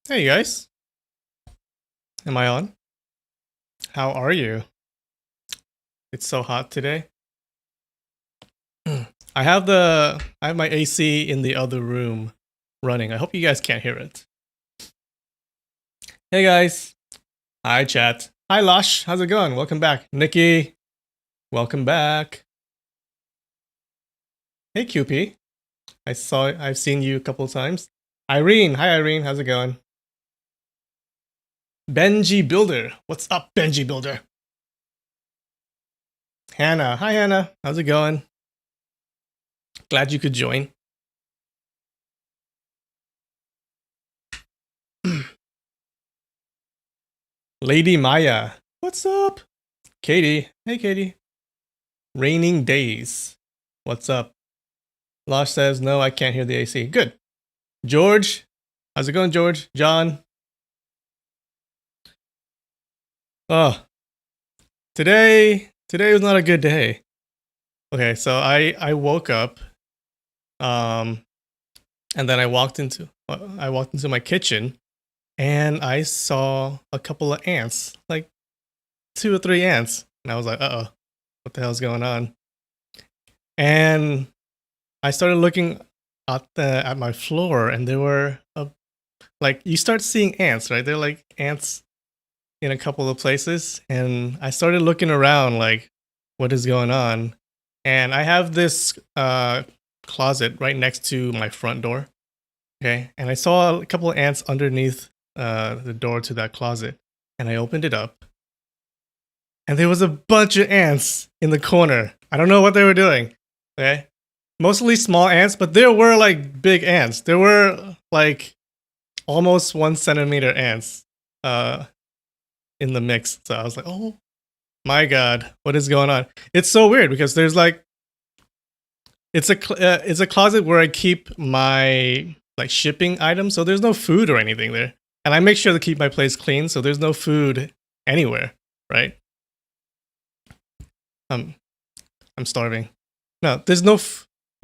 Hey guys, am I on? How are you? It's so hot today. I have my AC in the other room running. I hope you guys can't hear it. Hey guys. Hi chat. Hi Lush. How's it going? Welcome back. Nikki. Welcome back. Hey QP. I've seen you a couple of times. Irene. Hi Irene. How's it going? Benji Builder. What's up, Benji Builder? Hannah. Hi Hannah. How's it going? Glad you could join. Lady Maya. What's up? Katie. Hey Katie. Raining days. What's up? Losh says, no, I can't hear the AC. Good. George. How's it going, George? John. Oh, today was not a good day. Okay, so I woke up, and then I walked into my kitchen, and I saw a couple of ants, like 2 or 3 ants, and I was like, uh-oh, what the hell's going on? And I started looking at my floor, and there were like you start seeing ants, right? They're like ants in a couple of places, and I started looking around like, what is going on? And I have this closet right next to my front door. Okay, and I saw a couple of ants underneath the door to that closet, and I opened it up, and there was a bunch of ants in the corner. I don't know what they were doing. Okay, mostly small ants, but there were like big ants. There were like almost 1 centimeter ants in the mix. So I was like, oh my god, what is going on? It's so weird because there's like it's a closet where I keep my like shipping items, so there's no food or anything there, and I make sure to keep my place clean, so there's no food anywhere, right? I'm starving. No, there's no.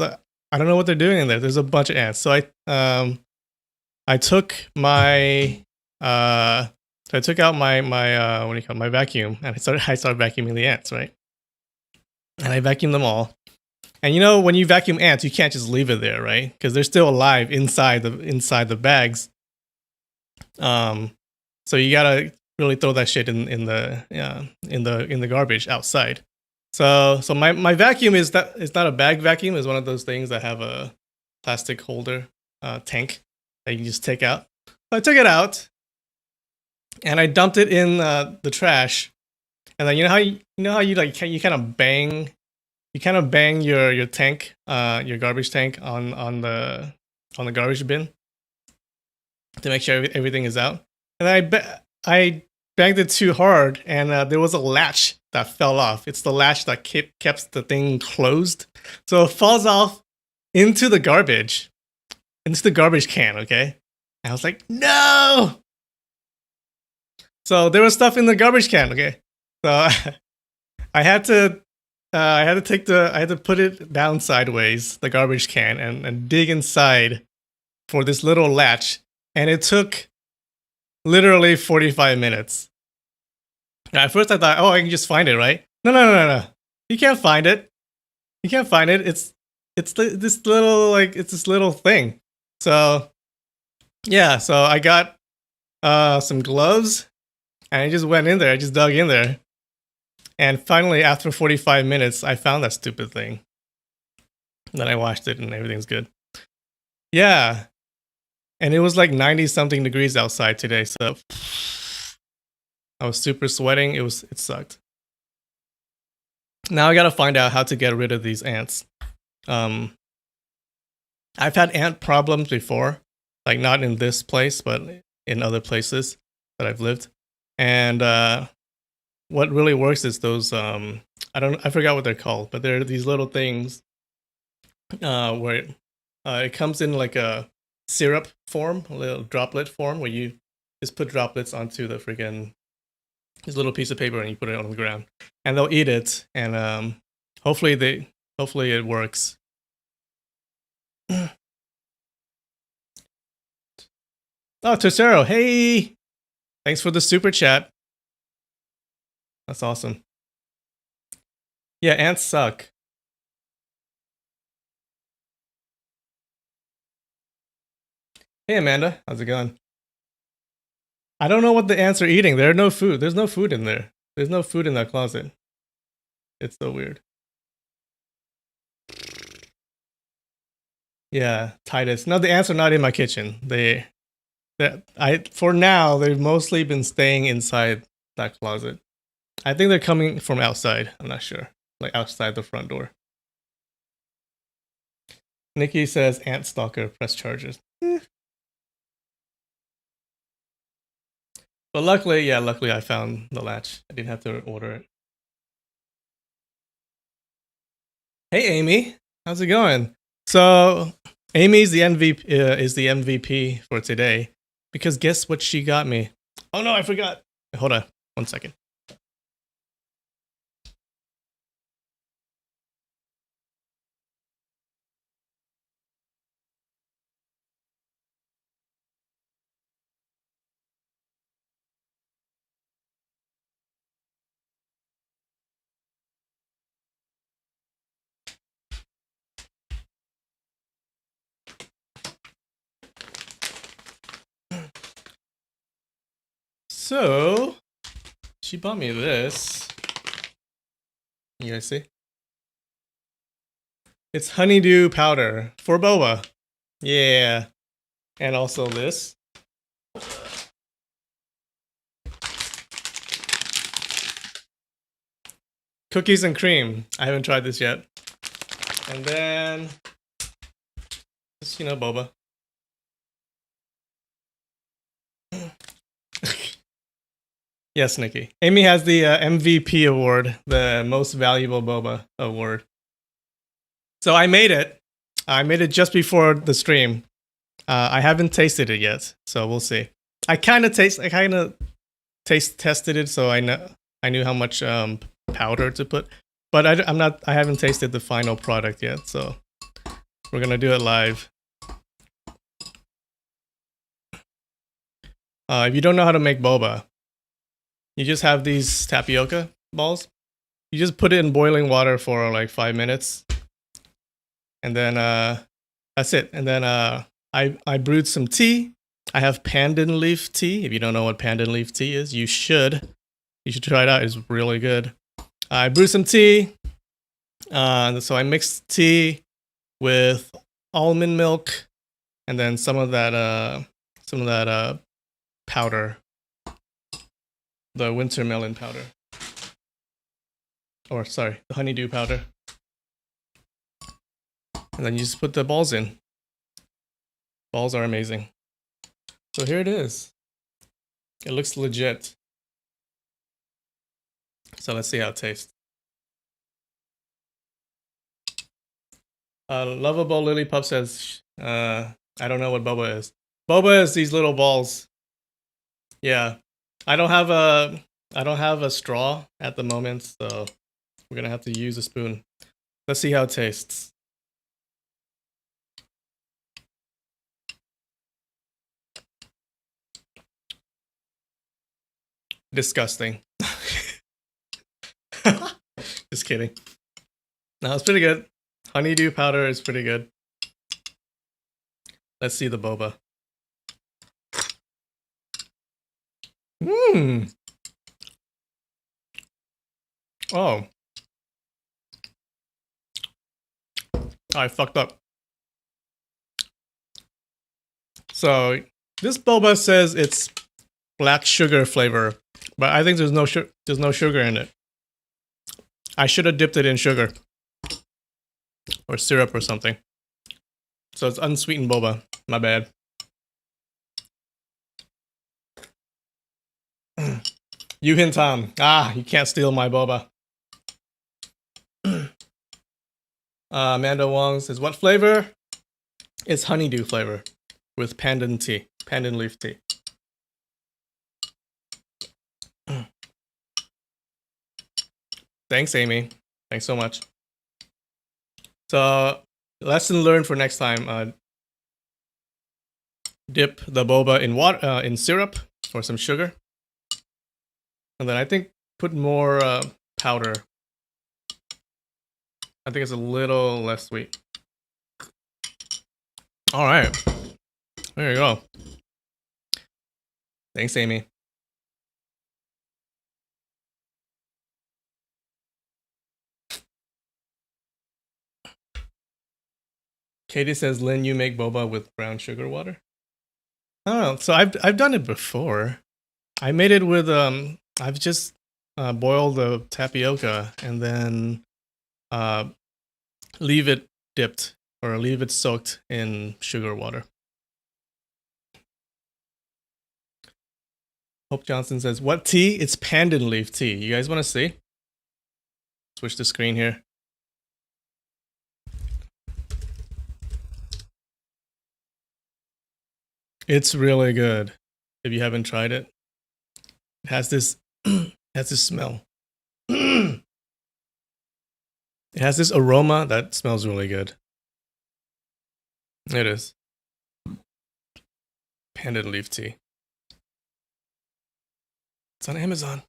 I don't know what they're doing in there. There's a bunch of ants. So I took my so I took out my what do you call it, my vacuum, and I started vacuuming the ants, right? And I vacuumed them all. And you know, when you vacuum ants, you can't just leave it there, right? Because they're still alive inside the bags. So you gotta really throw that shit in the garbage outside. So my vacuum is that it's not a bag vacuum. It's one of those things that have a plastic holder tank that you can just take out. So I took it out and I dumped it in the trash. And then you know how you like you kind of bang your tank, your garbage tank on the garbage bin to make sure everything is out. And I banged it too hard, and there was a latch that fell off. It's the latch that kept the thing closed, so it falls off into the garbage can. Okay, and I was like, no. So there was stuff in the garbage can. Okay, so I had to I had to put it down sideways, the garbage can, and dig inside for this little latch, and it took literally 45 minutes. And at first I thought, oh, I can just find it, right? No. You can't find it. You can't find it. It's this little thing. So yeah, so I got some gloves, and I just went in there. I just dug in there. And finally, after 45 minutes, I found that stupid thing. Then I washed it and everything's good. Yeah. And it was like 90 something degrees outside today, so I was super sweating. It sucked. Now I gotta find out how to get rid of these ants. I've had ant problems before, like not in this place, but in other places that I've lived. And what really works is those I forgot what they're called, but they're these little things where it comes in like a syrup form, a little droplet form, where you just put droplets onto the freaking this little piece of paper and you put it on the ground, and they'll eat it, and hopefully it works. Oh, Tercero, hey! Thanks for the super chat. That's awesome. Yeah, ants suck. Hey, Amanda, how's it going? I don't know what the ants are eating. There's no food. There's no food in there. There's no food in that closet. It's so weird. Yeah, Titus. No, the ants are not in my kitchen. For now, they've mostly been staying inside that closet. I think they're coming from outside. I'm not sure. Like outside the front door. Nikki says ant stalker, press charges. But luckily I found the latch. I didn't have to order it. Hey Amy, how's it going? So Amy's the MVP is the MVP for today because guess what she got me? Oh no, I forgot. Hold on, 1 second. So she bought me this. You guys see? It's honeydew powder for boba. Yeah. And also this. Cookies and cream. I haven't tried this yet. And then just, boba. Yes, Nikki. Amy has the MVP award, the most valuable boba award. So I made it. I made it just before the stream. I haven't tasted it yet, so we'll see. I kind of tested it, so I knew how much powder to put, but I haven't tasted the final product yet, so we're gonna do it live. If you don't know how to make boba, you just have these tapioca balls. You just put it in boiling water for like 5 minutes, and then that's it. And then I brewed some tea. I have pandan leaf tea. If you don't know what pandan leaf tea is, you should try it out. It's really good. I brewed some tea. So I mixed tea with almond milk, and then some of that powder, the winter melon powder, or sorry, the honeydew powder. And then you just put the balls in. Balls are amazing. So here it is. It looks legit. So let's see how it tastes. Lovable Lily Pup says, I don't know what boba is. Boba is these little balls. Yeah. I don't have a straw at the moment, so we're gonna have to use a spoon. Let's see how it tastes. Disgusting. Just kidding. No, it's pretty good. Honeydew powder is pretty good. Let's see the boba. Mmm. Oh. I fucked up. So this boba says it's black sugar flavor, but I think there's no sugar in it. I should have dipped it in sugar or syrup or something. So it's unsweetened boba. My bad. You hint Tom. You can't steal my boba. Amanda Wong says, what flavor? It's honeydew flavor with pandan leaf tea. Thanks, Amy. Thanks so much. So, lesson learned for next time. dip the boba in water, in syrup or some sugar, and then I think put more powder. I think it's a little less sweet. All right, there you go. Thanks, Amy. Katie says, Lynn, you make boba with brown sugar water? I don't know. So I've done it before. I made it with I've just boiled the tapioca and then leave it dipped or leave it soaked in sugar water. Hope Johnson says, what tea? It's pandan leaf tea. You guys want to see? Switch the screen here. It's really good. If you haven't tried it, it has this smell. It has this aroma that smells really good. It is. Pandan leaf tea. It's on Amazon.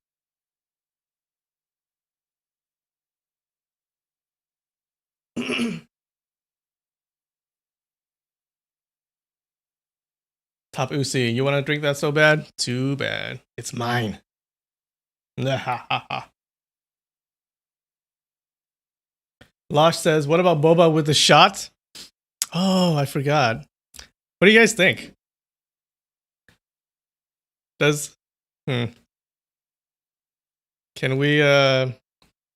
Top Uzi, you want to drink that so bad? Too bad. It's mine. Losh says, what about boba with the shot? Oh, I forgot. What do you guys think? Can we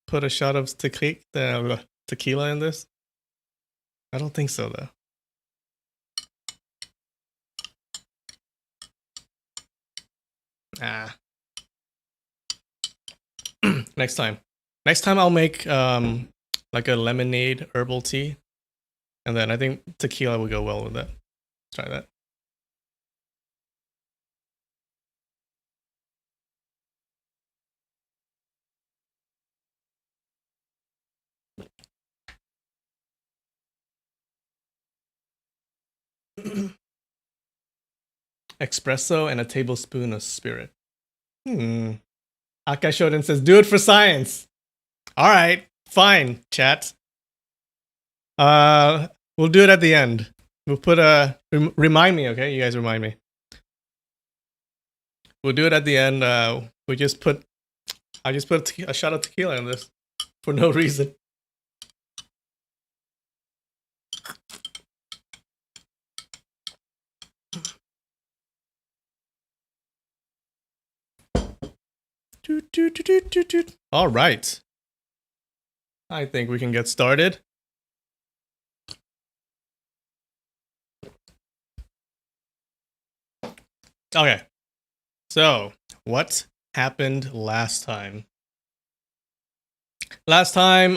put a shot of tequila in this? I don't think so, though. Next time I'll make like a lemonade herbal tea, and then I think tequila will go well with that. Try that. Espresso and a tablespoon of spirit. Aka Shoden says, do it for science. All right, fine, chat. We'll do it at the end. We'll put a remind me, okay? You guys remind me. We'll do it at the end. I just put a shot of tequila in this for no reason. All right. I think we can get started. Okay. So, what happened last time? Last time,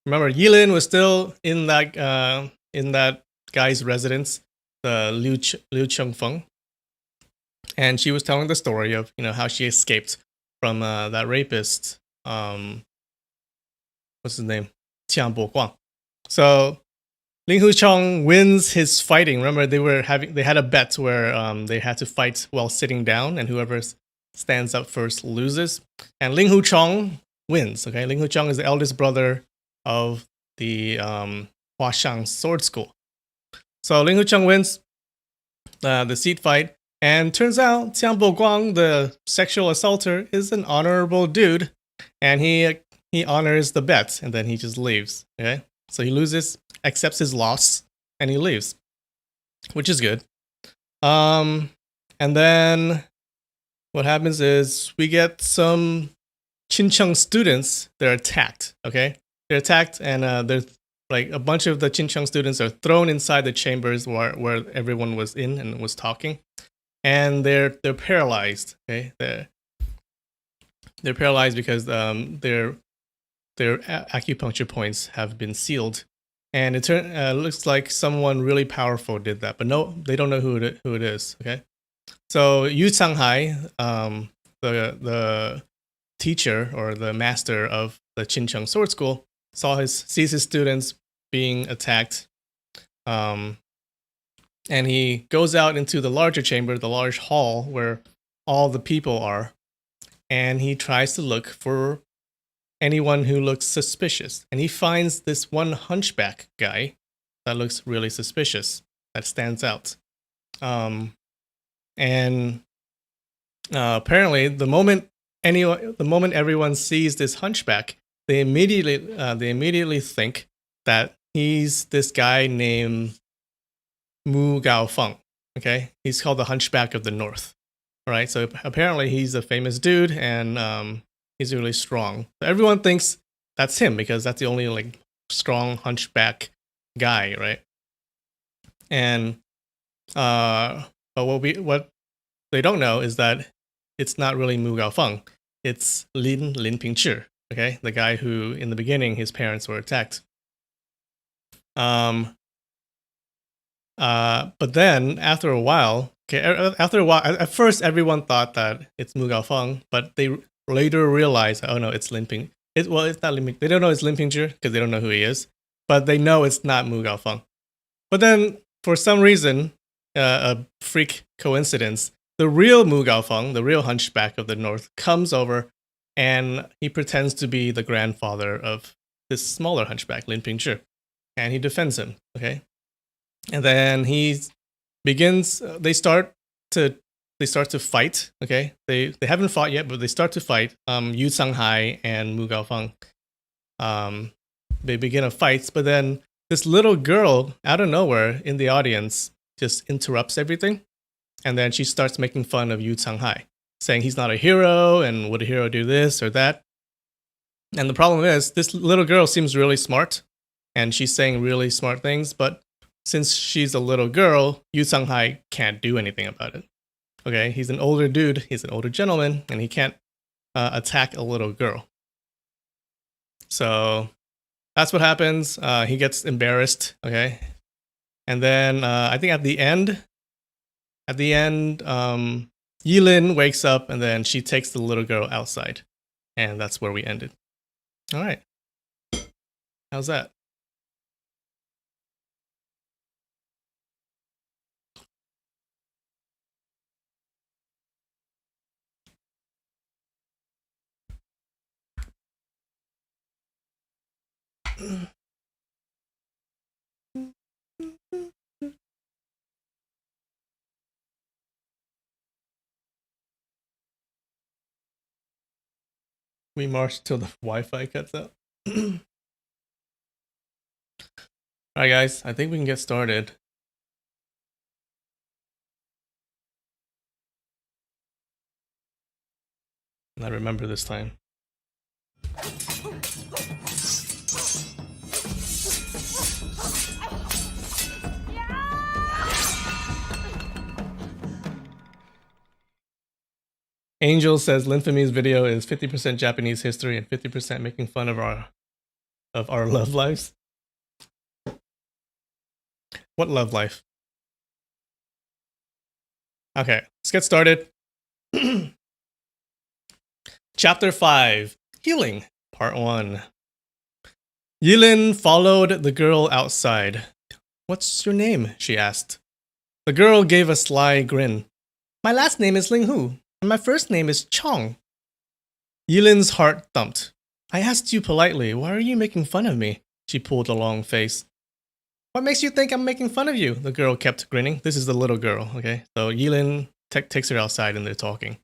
remember, Yilin was still in that guy's residence, the Liu Chengfeng, and she was telling the story of how she escaped from that rapist. What's his name? Tian Boguang. So Ling Huchong wins his fighting. Remember, they had a bet where they had to fight while sitting down, and whoever stands up first loses. And Ling Huchong wins. Okay, Ling Huchong is the eldest brother of the Huashang Sword School. So Ling Huchong wins the seat fight, and turns out Tian Boguang, the sexual assaulter, is an honorable dude, and he honors the bet, and then he just leaves. Okay, so he loses, accepts his loss, and he leaves, which is good. And then what happens is we get some Qincheng students. They're attacked. Okay, they're attacked, and there's like a bunch of the Qincheng students are thrown inside the chambers where everyone was in and was talking, and they're paralyzed. Okay, they're paralyzed because their acupuncture points have been sealed, and it looks like someone really powerful did that, but no, they don't know who it is. Okay, so Yu Changhai, the teacher or the master of the Qincheng Sword School, sees his students being attacked, and And he goes out into the larger chamber, the large hall where all the people are, and he tries to look for anyone who looks suspicious. And he finds this one hunchback guy that looks really suspicious, that stands out. And apparently, the moment everyone sees this hunchback, they immediately think that he's this guy named Mu Gaofeng. Okay, he's called the Hunchback of the North. Right, so apparently he's a famous dude, and he's really strong. So everyone thinks that's him because that's the only like strong hunchback guy, right? And but what they don't know is that it's not really Mu Gaofeng. It's Linpingzhi, okay, the guy who in the beginning his parents were attacked. But then after a while, at first everyone thought that it's Mu Gaofeng, but they later realized, oh no, it's Linping. It's not Linping. They don't know it's Linpingzhi because they don't know who he is, but they know it's not Mu Gaofeng. But then for some reason, a freak coincidence, the real Mu Gaofeng, the real hunchback of the North, comes over and he pretends to be the grandfather of this smaller hunchback, Linpingzhi, and he defends him. Okay, and then he begins. They start to fight. Okay, they haven't fought yet, but they start to fight. Yu Changhai and Mu Gaofeng. They begin a fight, but then this little girl out of nowhere in the audience just interrupts everything, and then she starts making fun of Yu Changhai, saying he's not a hero, and would a hero do this or that? And the problem is, this little girl seems really smart, and she's saying really smart things, but since she's a little girl, Yu Changhai can't do anything about it. Okay, he's an older dude, he's an older gentleman, and he can't attack a little girl. So that's what happens. He gets embarrassed. Okay, and then I think at the end, Yilin wakes up, and then she takes the little girl outside, and that's where we ended. All right, how's that? We march till the Wi-Fi cuts out. Alright guys, I think we can get started. And I remember this time. Angel says Linfamy's video is 50% Japanese history and 50% making fun of our love lives. What love life? Okay, let's get started. Chapter 5, Healing, Part 1. Yilin followed the girl outside. What's your name? She asked. The girl gave a sly grin. My last name is Ling Hu, and my first name is Chong. Yilin's heart thumped. I asked you politely, why are you making fun of me? She pulled a long face. What makes you think I'm making fun of you? The girl kept grinning. This is the little girl, okay? So Yilin takes her outside and they're talking.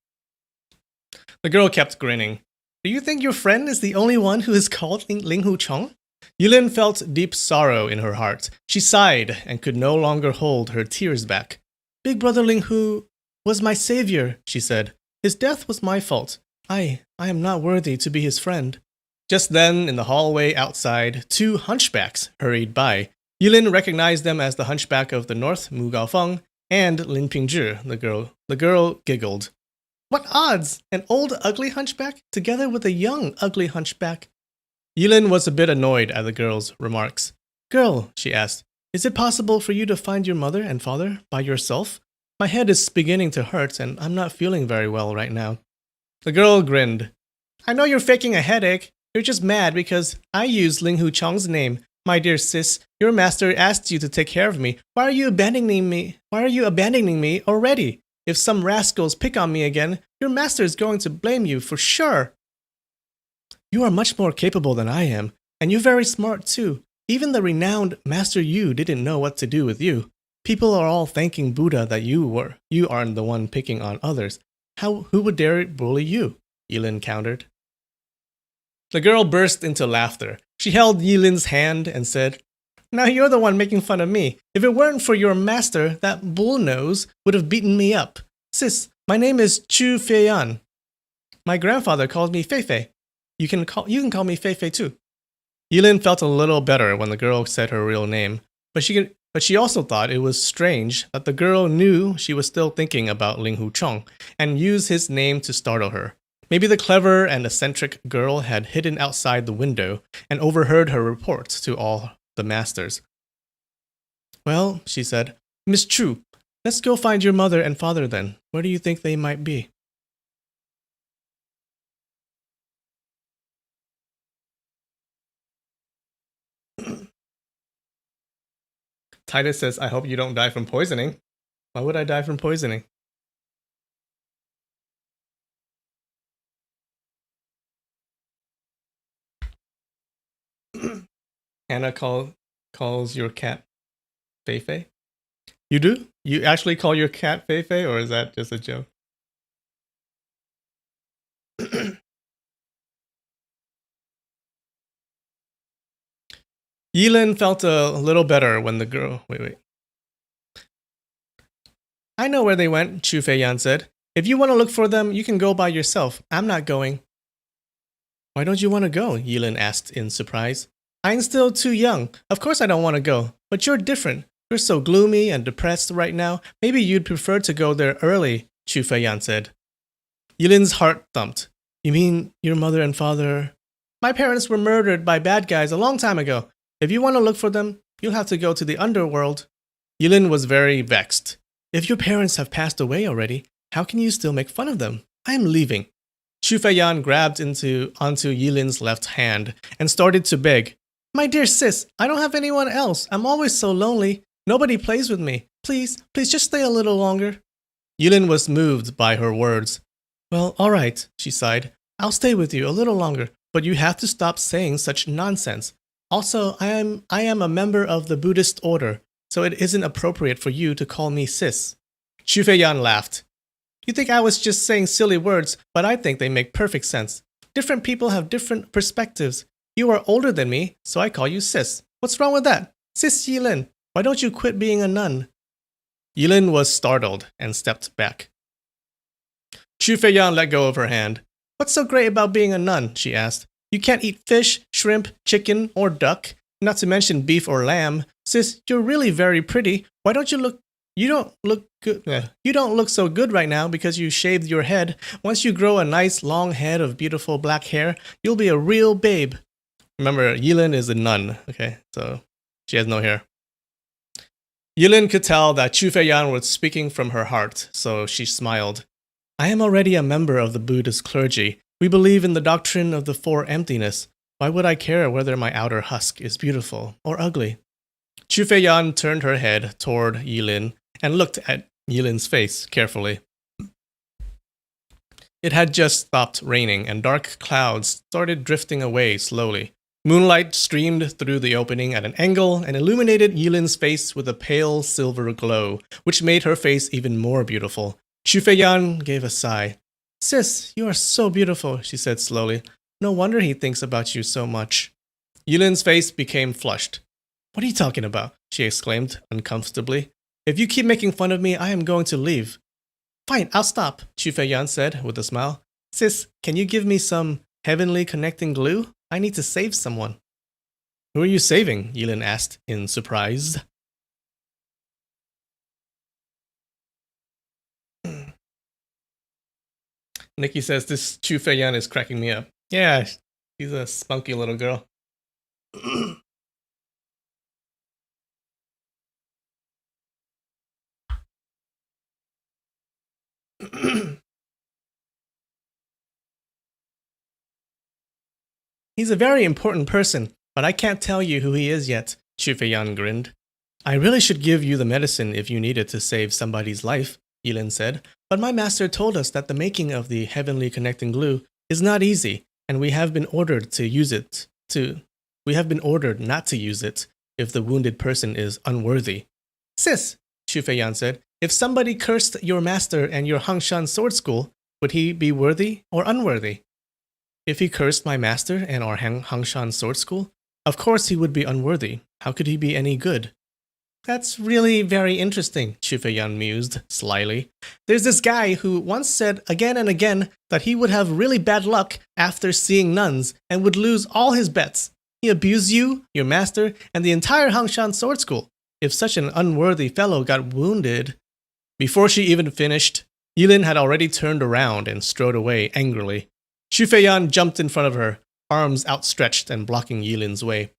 The girl kept grinning. Do you think your friend is the only one who is called Ling Hu Chong? Yilin felt deep sorrow in her heart. She sighed and could no longer hold her tears back. Big brother Ling Hu was my savior, she said. His death was my fault. I am not worthy to be his friend. Just then, in the hallway outside, two hunchbacks hurried by. Yilin recognized them as the hunchback of the North, Mu Gaofeng, and Linpingzhi, the girl. The girl giggled. What odds? An old, ugly hunchback together with a young, ugly hunchback. Yilin was a bit annoyed at the girl's remarks. Girl, she asked, is it possible for you to find your mother and father by yourself? My head is beginning to hurt and I'm not feeling very well right now. The girl grinned. I know you're faking a headache. You're just mad because I used Ling Hu Chong's name. My dear sis, your master asked you to take care of me. Why are you abandoning me? Why are you abandoning me already? If some rascals pick on me again, your master is going to blame you for sure. You are much more capable than I am, and you're very smart too. Even the renowned Master Yu didn't know what to do with you. People are all thanking Buddha that you aren't the one picking on others. Who would dare bully you? Yilin countered. The girl burst into laughter. She held Yilin's hand and said, Now you're the one making fun of me. If it weren't for your master, that bullnose would have beaten me up. Sis, my name is Chu Feiyan. My grandfather calls me Feifei. You can call me Feifei too. Yilin felt a little better when the girl said her real name, but she also thought it was strange that the girl knew she was still thinking about Ling Huchong and used his name to startle her. Maybe the clever and eccentric girl had hidden outside the window and overheard her report to all the masters. Well, she said, Miss Chu, let's go find your mother and father then. Where do you think they might be? Titus says, I hope you don't die from poisoning. Why would I die from poisoning? Anna calls your cat Feifei? You do? You actually call your cat Feifei, or is that just a joke? Yilin felt a little better when the girl... Wait. I know where they went, Chu Feiyan said. If you want to look for them, you can go by yourself. I'm not going. Why don't you want to go? Yilin asked in surprise. I'm still too young. Of course I don't want to go. But you're different. You're so gloomy and depressed right now. Maybe you'd prefer to go there early, Chu Feiyan said. Yilin's heart thumped. You mean your mother and father... My parents were murdered by bad guys a long time ago. If you want to look for them, you'll have to go to the underworld. Yilin was very vexed. If your parents have passed away already, how can you still make fun of them? I am leaving. Chu Feiyan grabbed onto Yilin's left hand and started to beg. My dear sis, I don't have anyone else. I'm always so lonely. Nobody plays with me. Please just stay a little longer. Yilin was moved by her words. Well, all right, she sighed. I'll stay with you a little longer, but you have to stop saying such nonsense. Also, I am a member of the Buddhist order, so it isn't appropriate for you to call me sis. Chu Feiyan laughed. You think I was just saying silly words, but I think they make perfect sense. Different people have different perspectives. You are older than me, so I call you sis. What's wrong with that? Sis Yilin, why don't you quit being a nun? Yilin was startled and stepped back. Chu Feiyan let go of her hand. What's so great about being a nun? She asked. You can't eat fish, shrimp, chicken, or duck, not to mention beef or lamb. Sis, you're really very pretty. Why don't you look... You don't look good. You don't look so good right now because you shaved your head. Once you grow a nice long head of beautiful black hair, you'll be a real babe. Remember, Yilin is a nun, okay? So she has no hair. Yilin could tell that Chu Feiyan was speaking from her heart, so she smiled. I am already a member of the Buddhist clergy. We believe in the doctrine of the four emptiness. Why would I care whether my outer husk is beautiful or ugly? Chu Feiyan turned her head toward Yilin and looked at Yilin's face carefully. It had just stopped raining and dark clouds started drifting away slowly. Moonlight streamed through the opening at an angle and illuminated Yilin's face with a pale silver glow, which made her face even more beautiful. Chu Feiyan gave a sigh. Sis, you are so beautiful, she said slowly. No wonder he thinks about you so much. Yilin's face became flushed. What are you talking about? She exclaimed uncomfortably. If you keep making fun of me, I am going to leave. Fine, I'll stop, Chu Feiyan said with a smile. Sis, can you give me some heavenly connecting glue? I need to save someone. Who are you saving? Yilin asked in surprise. Nikki says this Chu Feiyan is cracking me up. Yeah, she's a spunky little girl. He's a very important person. but I can't tell you who he is yet, Chu Feiyan grinned. I really should give you the medicine if you need it to save somebody's life, Yilin said, but my master told us that the making of the heavenly connecting glue is not easy, and we have been ordered not to use it if the wounded person is unworthy. Sis, Chu Feiyan said, if somebody cursed your master and your Hangshan sword school, would he be worthy or unworthy? If he cursed my master and our Hangshan sword school, of course he would be unworthy. How could he be any good? That's really very interesting, Chu Feiyan mused slyly. There's this guy who once said again and again that he would have really bad luck after seeing nuns and would lose all his bets. He abused you, your master, and the entire Hangshan sword school. If such an unworthy fellow got wounded... Before she even finished, Yilin had already turned around and strode away angrily. Chu Feiyan jumped in front of her, arms outstretched and blocking Yilin's way.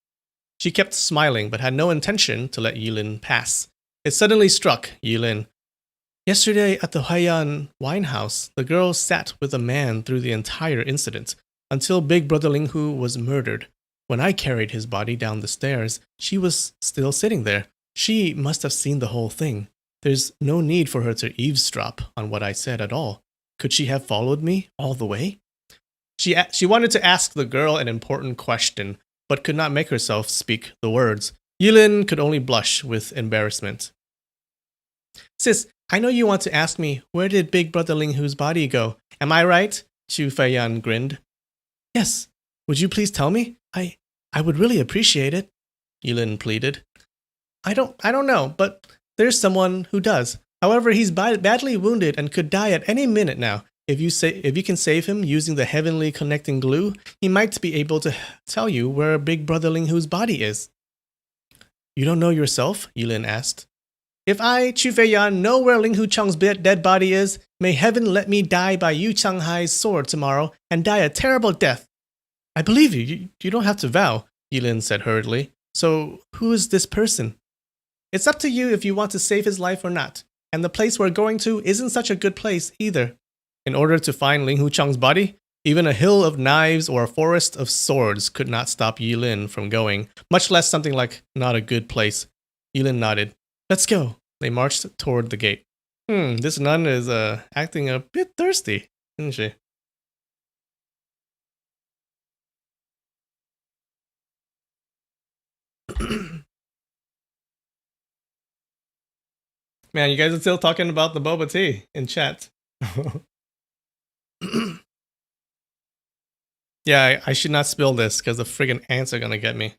She kept smiling but had no intention to let Yilin pass. It suddenly struck Yilin. Yesterday at the Huayan wine house, the girl sat with a man through the entire incident, until Big Brother Linghu was murdered. When I carried his body down the stairs, she was still sitting there. She must have seen the whole thing. There's no need for her to eavesdrop on what I said at all. Could she have followed me all the way? She wanted to ask the girl an important question, but could not make herself speak the words. Yilin could only blush with embarrassment. Sis, I know you want to ask me, where did Big Brother Linghu's body go? Am I right? Chu Feiyan grinned. Yes. Would you please tell me? I would really appreciate it, Yilin pleaded. I don't know, but there's someone who does. However, he's badly wounded and could die at any minute now. If you can save him using the heavenly connecting glue, he might be able to tell you where Big Brother Linghu's body is. You don't know yourself? Yilin asked. If I, Chu Feiyan, know where Linghu Cheng's dead body is, may heaven let me die by Yu Changhai's sword tomorrow and die a terrible death. I believe you. You don't have to vow, Yilin said hurriedly. So, who is this person? It's up to you if you want to save his life or not. And the place we're going to isn't such a good place either. In order to find Linghu Cheng's body, even a hill of knives or a forest of swords could not stop Yilin from going, much less something like not a good place. Yilin nodded. Let's go. They marched toward the gate. This nun is acting a bit thirsty, isn't she? Man, you guys are still talking about the boba tea in chat. Yeah, I should not spill this because the friggin' ants are gonna get me.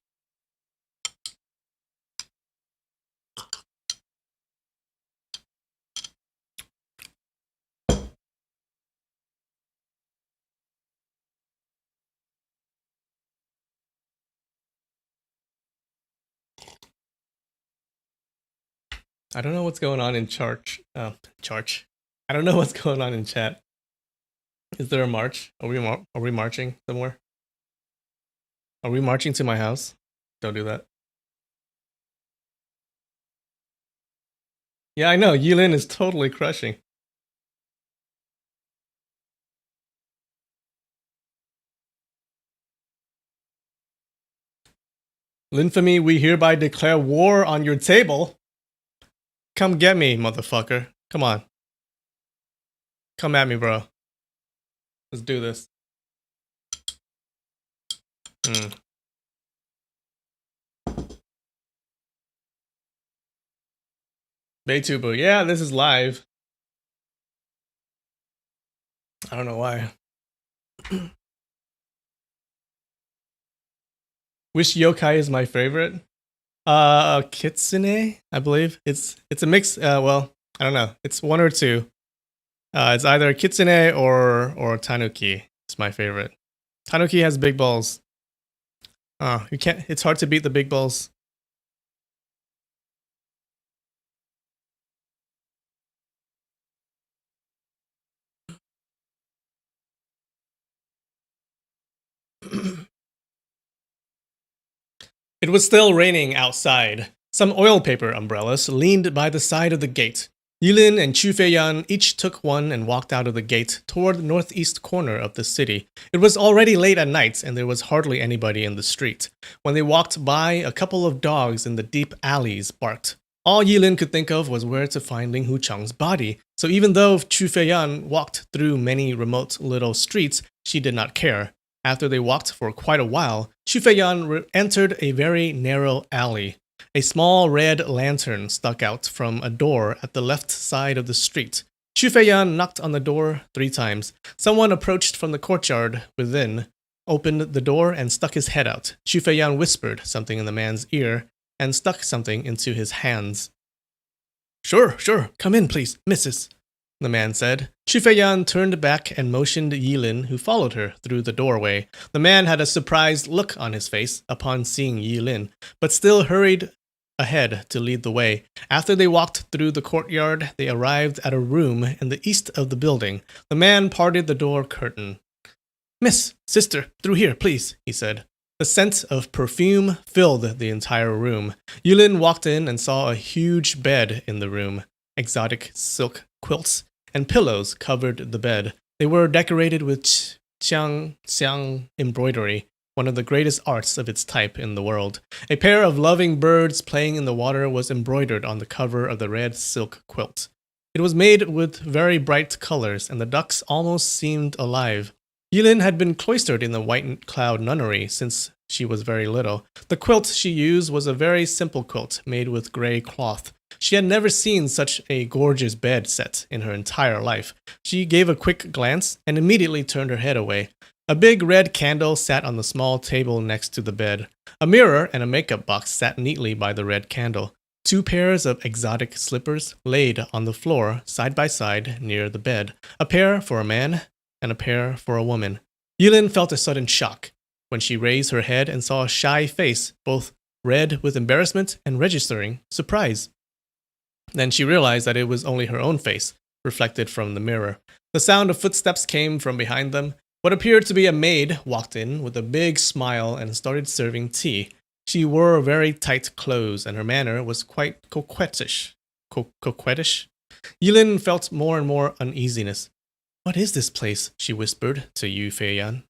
I don't know what's going on in church. I don't know what's going on in chat. Is there a march? Are we marching somewhere? Are we marching to my house? Don't do that. Yeah, I know. Yilin is totally crushing. Linfamy, we hereby declare war on your table. Come get me, motherfucker. Come on. Come at me, bro. Let's do this. Beitubu. Yeah, this is live. I don't know why. Which yokai is my favorite? Kitsune, I believe. It's a mix. Well, I don't know. It's one or two. It's either Kitsune or Tanuki. It's my favorite. Tanuki has big balls. You can't. It's hard to beat the big balls. It was still raining outside. Some oil paper umbrellas leaned by the side of the gate. Yilin and Chu Feiyan each took one and walked out of the gate toward the northeast corner of the city. It was already late at night, and there was hardly anybody in the street. When they walked by, a couple of dogs in the deep alleys barked. All Yilin could think of was where to find Ling Huchang's body, so even though Chu Feiyan walked through many remote little streets, she did not care. After they walked for quite a while, Chu Feiyan entered a very narrow alley. A small red lantern stuck out from a door at the left side of the street. Chu Feiyan knocked on the door 3 times. Someone approached from the courtyard within, opened the door, and stuck his head out. Chu Feiyan whispered something in the man's ear and stuck something into his hands. Sure, come in, please, missus, the man said. Chu Feiyan turned back and motioned Yilin, who followed her through the doorway. The man had a surprised look on his face upon seeing Yilin, but still hurried ahead to lead the way. After they walked through the courtyard, they arrived at a room in the east of the building. The man parted the door curtain. Miss, sister, through here, please, he said. The scent of perfume filled the entire room. Yulin walked in and saw a huge bed in the room. Exotic silk quilts and pillows covered the bed. They were decorated with xiang embroidery, one of the greatest arts of its type in the world. A pair of loving birds playing in the water was embroidered on the cover of the red silk quilt. It was made with very bright colors, and the ducks almost seemed alive. Yilin had been cloistered in the White Cloud Nunnery since she was very little. The quilt she used was a very simple quilt made with gray cloth. She had never seen such a gorgeous bed set in her entire life. She gave a quick glance and immediately turned her head away. A big red candle sat on the small table next to the bed. A mirror and a makeup box sat neatly by the red candle. 2 pairs of exotic slippers laid on the floor side by side near the bed. A pair for a man and a pair for a woman. Yilin felt a sudden shock when she raised her head and saw a shy face, both red with embarrassment and registering surprise. Then she realized that it was only her own face, reflected from the mirror. The sound of footsteps came from behind them. What appeared to be a maid walked in with a big smile and started serving tea. She wore very tight clothes, and her manner was quite coquettish. Coquettish? Yilin felt more and more uneasiness. What is this place? She whispered to Chu Feiyan.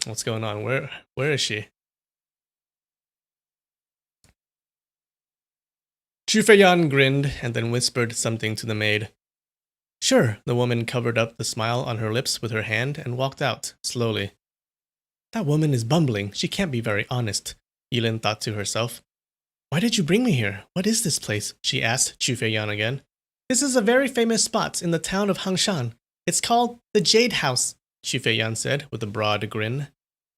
What's going on? Where is she? Chu Feiyan grinned and then whispered something to the maid. Sure, the woman covered up the smile on her lips with her hand and walked out, slowly. That woman is bumbling. She can't be very honest, Yilin thought to herself. Why did you bring me here? What is this place? She asked Chu Feiyan again. This is a very famous spot in the town of Hangshan. It's called the Jade House, Chu Feiyan said with a broad grin.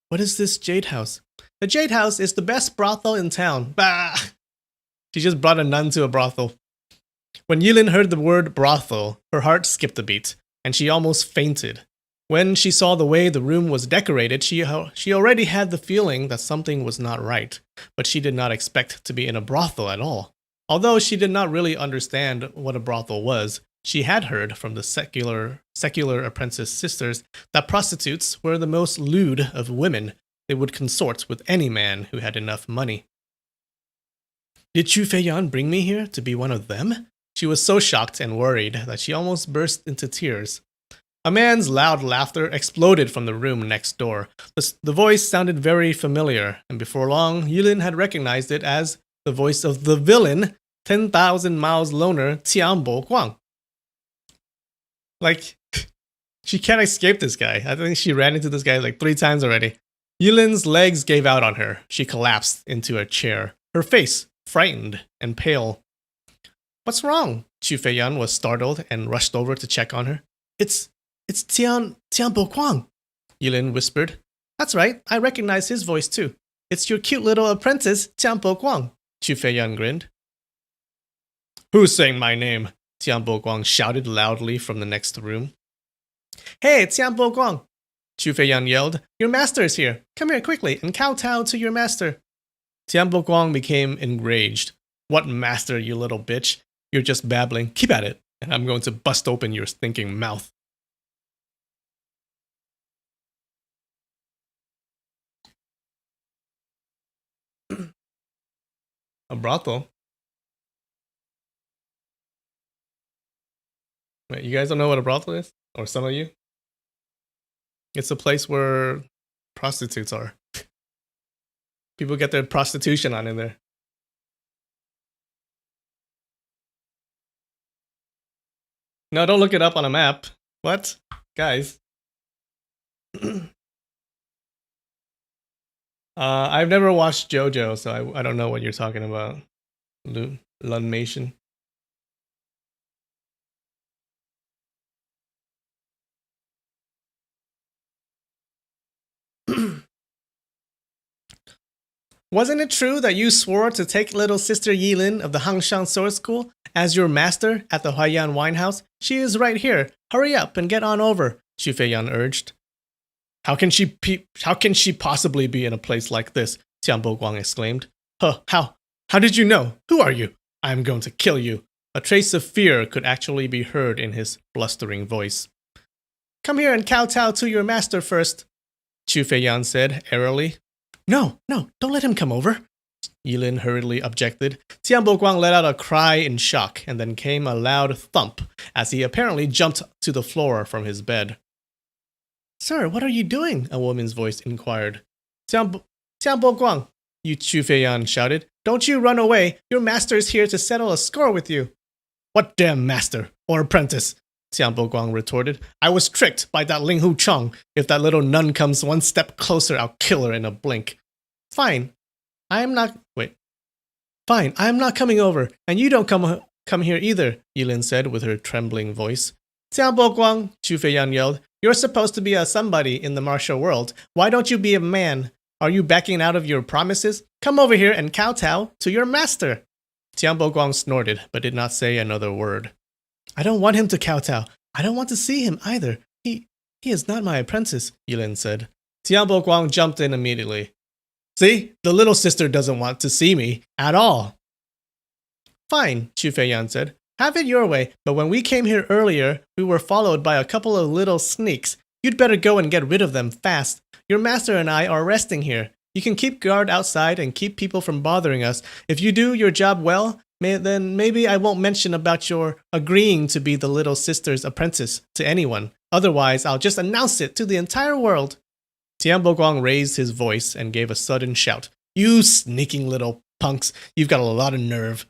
What is this Jade House? The Jade House is the best brothel in town. Bah! She just brought a nun to a brothel. When Yilin heard the word brothel, her heart skipped a beat, and she almost fainted. When she saw the way the room was decorated, she already had the feeling that something was not right, but she did not expect to be in a brothel at all. Although she did not really understand what a brothel was, she had heard from the secular apprentice sisters that prostitutes were the most lewd of women. They would consort with any man who had enough money. Did Chu Feiyan bring me here to be one of them? She was so shocked and worried that she almost burst into tears. A man's loud laughter exploded from the room next door. The voice sounded very familiar, and before long, Yilin had recognized it as the voice of the villain, 10,000 Miles Loner Tianbo Guang. Like, she can't escape this guy. I think she ran into this guy like 3 times already. Yilin's legs gave out on her. She collapsed into a chair, her face frightened and pale. What's wrong? Chu Feiyan was startled and rushed over to check on her. It's Tianbo Guang, Yilin whispered. That's right, I recognize his voice too. It's your cute little apprentice, Tianbo Guang, Chu Feiyan grinned. Who's saying my name? Tianbo Guang shouted loudly from the next room. Hey, Tianbo Guang, Chu Feiyan yelled. Your master is here. Come here quickly and kowtow to your master. Tianbo Guang became enraged. What master, you little bitch? You're just babbling. Keep at it, and I'm going to bust open your stinking mouth. A brothel? Wait, you guys don't know what a brothel is? Or some of you? It's a place where prostitutes are. People get their prostitution on in there. No, don't look it up on a map. What? Guys. I've never watched JoJo, so I don't know what you're talking about. Lunmation. Wasn't it true that you swore to take little sister Yilin of the Hangshan Sword School as your master at the Huayan wine house? She is right here. Hurry up and get on over, Xu Feiyan urged. How can she possibly be in a place like this? Tian Boguang exclaimed. Huh, how did you know? Who are you? I am going to kill you. A trace of fear could actually be heard in his blustering voice. Come here and kowtow to your master first, Xu Feiyan said airily. No, don't let him come over, Yilin hurriedly objected. Tian Boguang let out a cry in shock, and then came a loud thump as he apparently jumped to the floor from his bed. Sir, what are you doing? A woman's voice inquired. Tian Boguang, Xu Feiyan shouted. Don't you run away. Your master is here to settle a score with you. What damn master or apprentice? Tian Boguang retorted. I was tricked by that Ling Hu Chong. If that little nun comes one step closer, I'll kill her in a blink. Fine. I am not coming over, and you don't come here either, Yilin said with her trembling voice. Tian Boguang, Xu Feiyan yelled. You're supposed to be a somebody in the martial world. Why don't you be a man? Are you backing out of your promises? Come over here and kowtow to your master. Tian Boguang snorted, but did not say another word. I don't want him to kowtow. I don't want to see him either. He is not my apprentice, Yilin said. Tian Boguang jumped in immediately. See, the little sister doesn't want to see me at all. Fine, Xu Feiyan said. Have it your way, but when we came here earlier, we were followed by a couple of little sneaks. You'd better go and get rid of them fast. Your master and I are resting here. You can keep guard outside and keep people from bothering us. If you do your job well, then maybe I won't mention about your agreeing to be the little sister's apprentice to anyone. Otherwise, I'll just announce it to the entire world. Tian Boguang raised his voice and gave a sudden shout. You sneaking little punks, you've got a lot of nerve.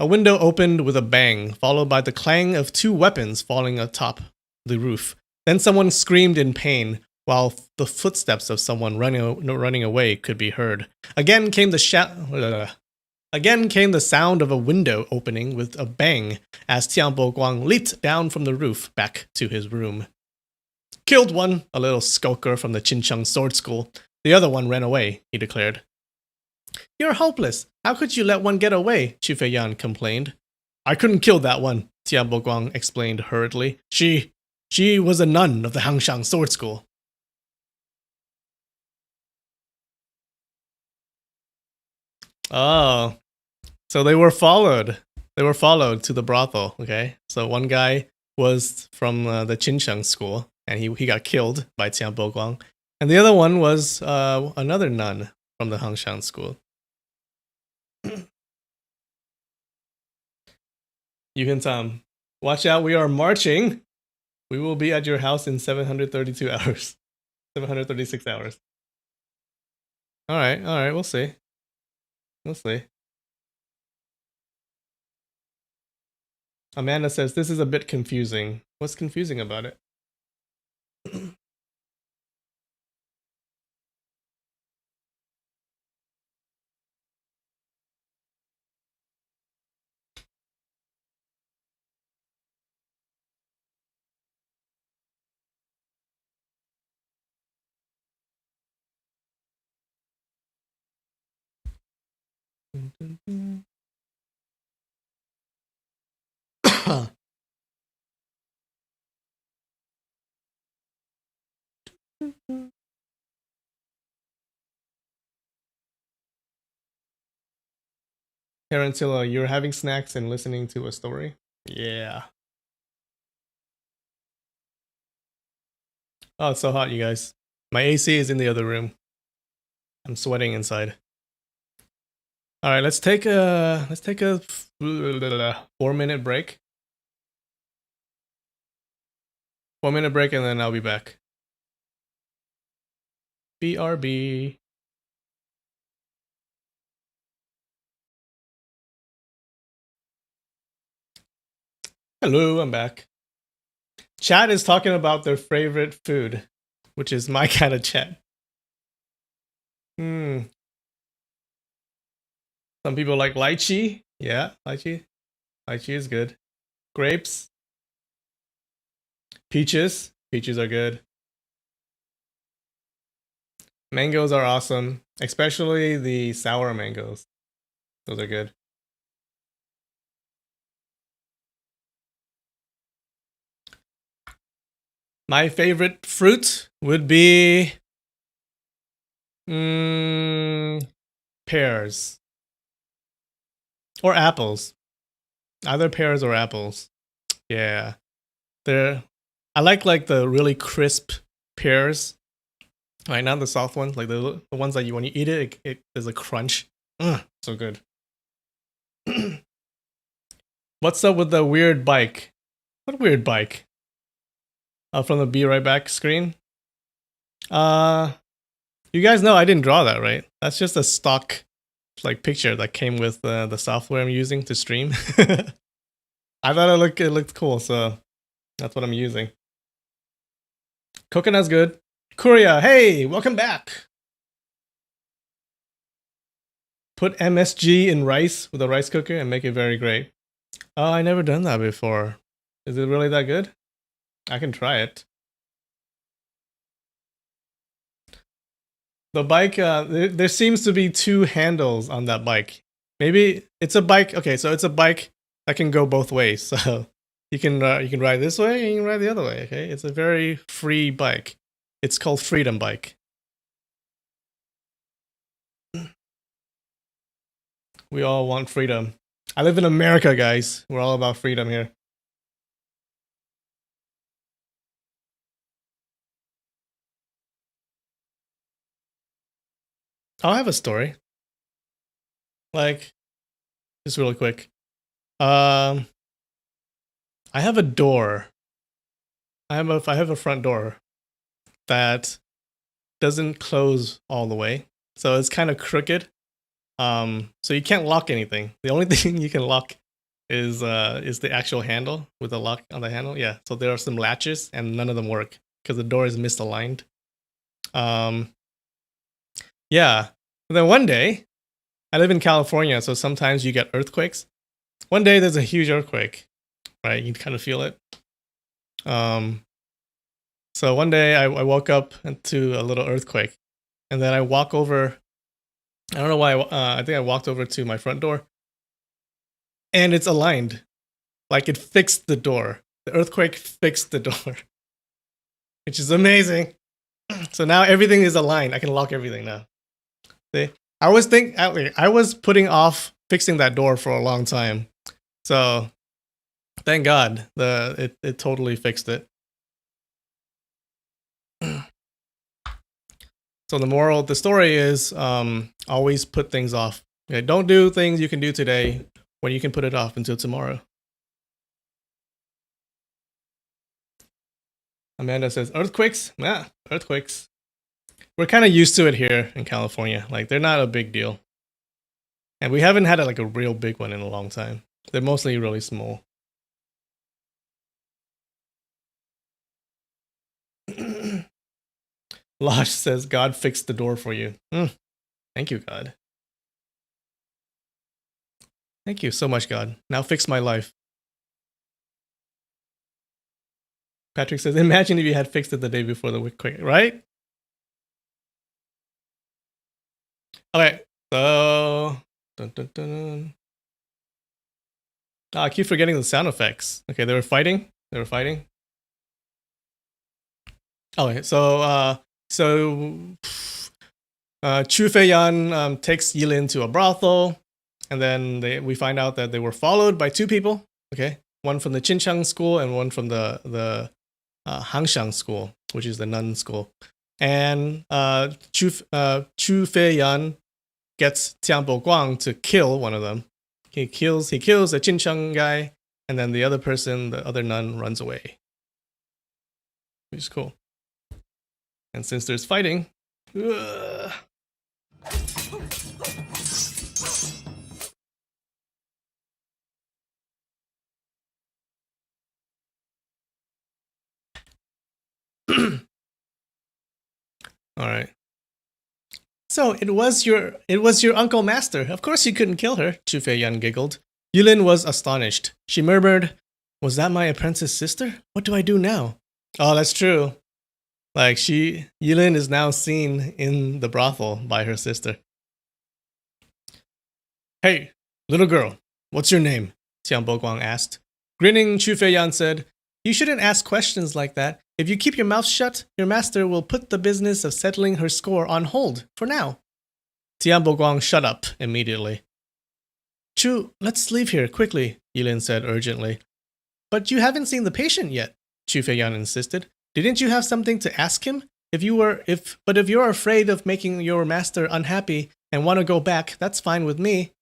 A window opened with a bang, followed by the clang of two weapons falling atop the roof. Then someone screamed in pain, while the footsteps of someone running away could be heard. Again came the sound of a window opening with a bang as Tian Boguang leaped down from the roof back to his room. Killed one, a little skulker from the Qincheng Sword School. The other one ran away, he declared. You're hopeless. How could you let one get away? Xu Feiyan complained. I couldn't kill that one, Tian Boguang explained hurriedly. She was a nun of the Hangshan Sword School. Oh, so they were followed. They were followed to the brothel, okay? So one guy was from the Qincheng school, and he got killed by Tian Boguang. And the other one was another nun from the Hangshan school. You can watch out, we are marching. We will be at your house in 732 hours. 736 hours. Alright, we'll see. We'll see. Amanda says, this is a bit confusing. What's confusing about it? Tarantilla, you're having snacks and listening to a story? Yeah. Oh, it's so hot, you guys. My AC is in the other room. I'm sweating inside. All right, let's take a 4-minute break. 4-minute break, and then I'll be back. BRB. Hello, I'm back. Chat is talking about their favorite food, which is my kind of chat. Some people like lychee. Yeah, lychee. Lychee is good. Grapes. Peaches. Peaches are good. Mangoes are awesome, especially the sour mangoes. Those are good. My favorite fruit would be pears or apples. Either pears or apples. Yeah, I like the really crisp pears. Right, not the soft ones, like the ones that when you eat it there's a crunch. So good. What's up with the weird bike? What weird bike? From the Be Right Back screen. You guys know I didn't draw that, right? That's just a stock like picture that came with the software I'm using to stream. I thought it looked cool, so that's what I'm using. Coconut's good. Kuria, hey, welcome back. Put MSG in rice with a rice cooker and make it very great. Oh, I never done that before. Is it really that good? I can try it. The bike, there seems to be 2 handles on that bike. Maybe it's a bike. Okay, so it's a bike that can go both ways. So you can ride this way and you can ride the other way. Okay, it's a very free bike. It's called Freedom Bike. We all want freedom. I live in America, guys. We're all about freedom here. I'll have a story. Like, just really quick. I have a door. I have a front door that doesn't close all the way, so it's kind of crooked. So you can't lock anything. The only thing you can lock is the actual handle with the lock on the handle. Yeah. So there are some latches and none of them work because the door is misaligned. Yeah. And then one day, I live in California, so sometimes you get earthquakes. One day there's a huge earthquake, right? You kind of feel it. So one day I woke up to a little earthquake, and then I walk over. I don't know why. I think I walked over to my front door, and it's aligned. Like it fixed the door. The earthquake fixed the door, which is amazing. So now everything is aligned. I can lock everything now. See, I was putting off fixing that door for a long time. So thank God it totally fixed it. So the moral of the story is always put things off. Okay, don't do things you can do today when you can put it off until tomorrow. Amanda says, earthquakes? Yeah, earthquakes. We're kind of used to it here in California. Like, they're not a big deal. And we haven't had like a real big one in a long time. They're mostly really small. Losh says, God fixed the door for you. Thank you, God. Thank you so much, God. Now fix my life. Patrick says, imagine if you had fixed it the day before the quick, right? Okay, so... Dun, dun, dun. Oh, I keep forgetting the sound effects. Okay, they were fighting. Okay, so Chu Feiyan takes Yilin to a brothel, and then we find out that they were followed by 2 people. Okay, one from the Qinchang school and one from the Hangshang school, which is the nun school. And Chu Feiyan gets Tianbo Guang to kill one of them. He kills the Qincheng guy, and then the other person, the other nun, runs away. Which is cool. And since there's fighting, all right. So it was your uncle master. Of course you couldn't kill her, Chu Feiyan giggled. Yulin was astonished. She murmured, "Was that my apprentice sister? What do I do now?" Oh, that's true. Like Yulin is now seen in the brothel by her sister. "Hey, little girl, what's your name?" Tianbo Guang asked. Grinning, Chu Feiyan said, "You shouldn't ask questions like that. If you keep your mouth shut, your master will put the business of settling her score on hold for now." Tianbo Guang shut up immediately. "Chu, let's leave here quickly," Yulin said urgently. "But you haven't seen the patient yet," Chu Feiyan insisted. "Didn't you have something to ask him? If you're afraid of making your master unhappy and want to go back, that's fine with me."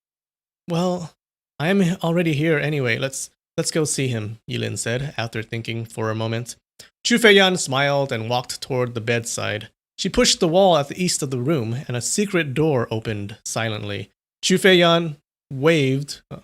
"Well, I am already here anyway. Let's go see him," Yulin said after thinking for a moment. Chu Feiyan smiled and walked toward the bedside. She pushed the wall at the east of the room, and a secret door opened silently. Chu Feiyan waved at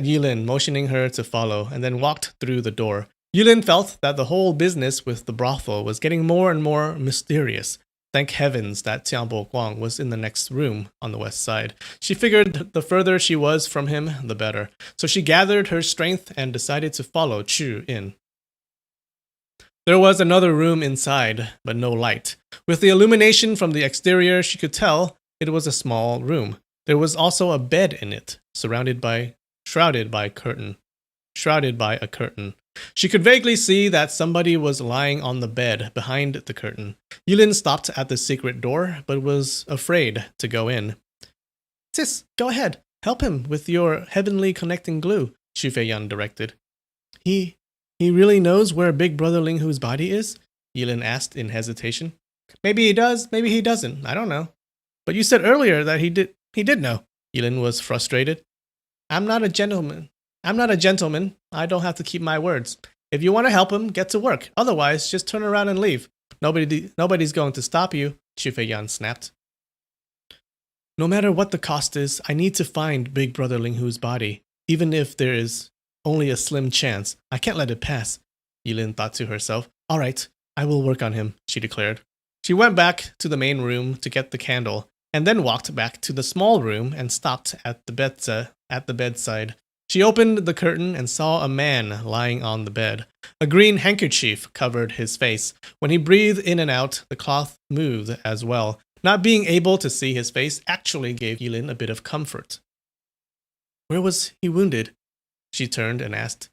Yulin, motioning her to follow, and then walked through the door. Yulin felt that the whole business with the brothel was getting more and more mysterious. Thank heavens that Tianbo Guang was in the next room on the west side. She figured the further she was from him, the better. So she gathered her strength and decided to follow Chu in. There was another room inside, but no light. With the illumination from the exterior, she could tell it was a small room. There was also a bed in it, shrouded by a curtain. She could vaguely see that somebody was lying on the bed behind the curtain. Yulin stopped at the secret door, but was afraid to go in. "Sis, go ahead. Help him with your heavenly connecting glue," Chu Feiyan directed. He really knows where Big Brother Ling Hu's body is?" Yulin asked in hesitation. "Maybe he does, maybe he doesn't. I don't know." "But you said earlier that he did know." Yulin was frustrated. I'm not a gentleman. I don't have to keep my words. If you want to help him, get to work. Otherwise, just turn around and leave. Nobody's going to stop you," Chu Feiyan snapped. "No matter what the cost is, I need to find Big Brother Ling Hu's body. Even if there is only a slim chance, I can't let it pass," Yulin thought to herself. "All right, I will work on him," she declared. She went back to the main room to get the candle, and then walked back to the small room and stopped at the bedside. She opened the curtain and saw a man lying on the bed. A green handkerchief covered his face. When he breathed in and out, the cloth moved as well. Not being able to see his face actually gave Yulin a bit of comfort. "Where was he wounded?" She turned and asked.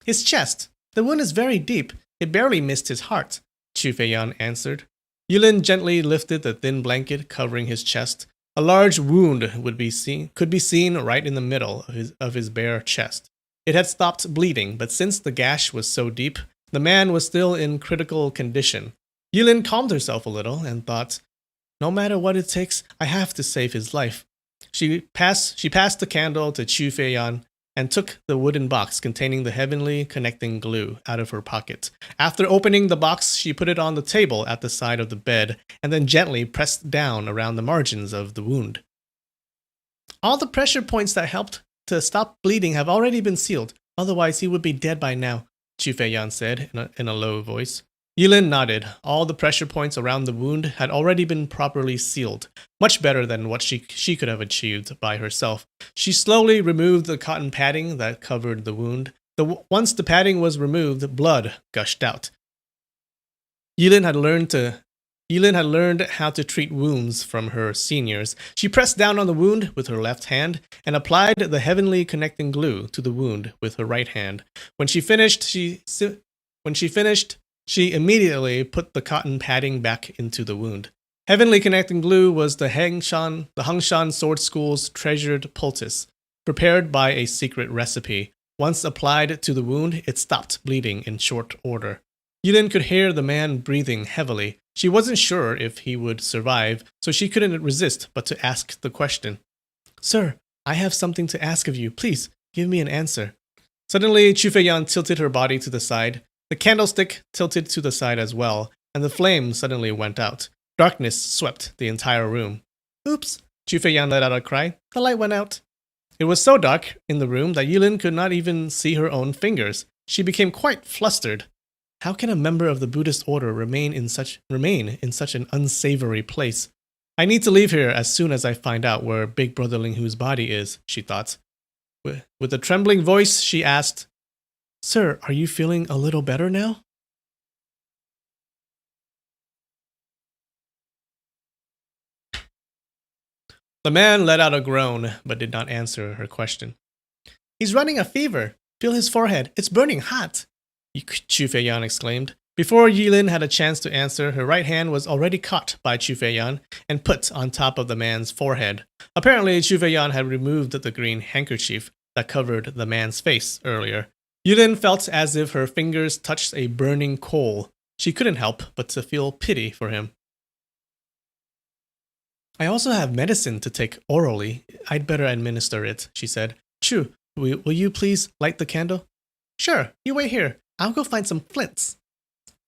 "His chest. The wound is very deep. It barely missed his heart," Chu Feiyan answered. Yulin gently lifted the thin blanket covering his chest. A large wound could be seen right in the middle of his bare chest. It had stopped bleeding, but since the gash was so deep, the man was still in critical condition. Yulin calmed herself a little and thought, "No matter what it takes, I have to save his life." She passed the candle to Chu Feiyan and took the wooden box containing the heavenly connecting glue out of her pocket. After opening the box, she put it on the table at the side of the bed and then gently pressed down around the margins of the wound. "All the pressure points that helped to stop bleeding have already been sealed. Otherwise, he would be dead by now," Chu Feiyan said in a low voice. Yulin nodded. All the pressure points around the wound had already been properly sealed, much better than what she could have achieved by herself. She slowly removed the cotton padding that covered the wound. Once the padding was removed, blood gushed out. Yulin had learned how to treat wounds from her seniors. She pressed down on the wound with her left hand and applied the heavenly connecting glue to the wound with her right hand. When she finished, she immediately put the cotton padding back into the wound. Heavenly connecting glue was the Hangshan Sword School's treasured poultice, prepared by a secret recipe. Once applied to the wound, it stopped bleeding in short order. Yulin could hear the man breathing heavily. She wasn't sure if he would survive, so she couldn't resist but to ask the question. Sir, I have something to ask of you. Please, give me an answer. Suddenly, Chu Feiyan tilted her body to the side. The candlestick tilted to the side as well, and the flame suddenly went out. Darkness swept the entire room. Oops, Chu Feiyan let out a cry. The light went out. It was so dark in the room that Yulin could not even see her own fingers. She became quite flustered. How can a member of the Buddhist order remain in such an unsavory place? I need to leave here as soon as I find out where Big Brother Linghu's body is, she thought. With a trembling voice, she asked, Sir, are you feeling a little better now? The man let out a groan, but did not answer her question. He's running a fever. Feel his forehead. It's burning hot, Chu Feiyan exclaimed. Before Yilin had a chance to answer, her right hand was already caught by Chu Feiyan and put on top of the man's forehead. Apparently, Chu Feiyan had removed the green handkerchief that covered the man's face earlier. Yilin felt as if her fingers touched a burning coal. She couldn't help but to feel pity for him. I also have medicine to take orally. I'd better administer it, she said. Chu, will you please light the candle? Sure, you wait here. I'll go find some flints.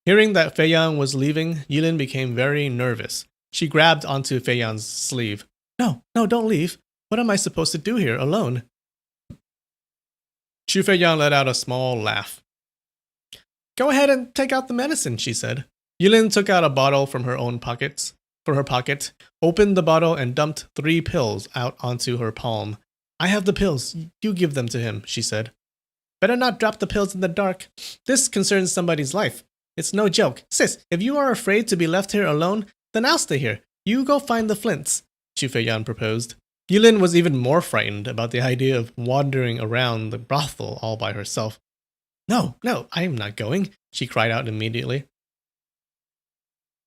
Hearing that Feiyan was leaving, Yilin became very nervous. She grabbed onto Feiyan's sleeve. No, don't leave. What am I supposed to do here alone? Chu Feiyan let out a small laugh. Go ahead and take out the medicine, she said. Yilin took out a bottle from her pocket, opened the bottle and dumped 3 pills out onto her palm. I have the pills. You give them to him, she said. Better not drop the pills in the dark. This concerns somebody's life. It's no joke. Sis, if you are afraid to be left here alone, then I'll stay here. You go find the flints, Chu Feiyan proposed. Yilin was even more frightened about the idea of wandering around the brothel all by herself. No, I'm not going, she cried out immediately.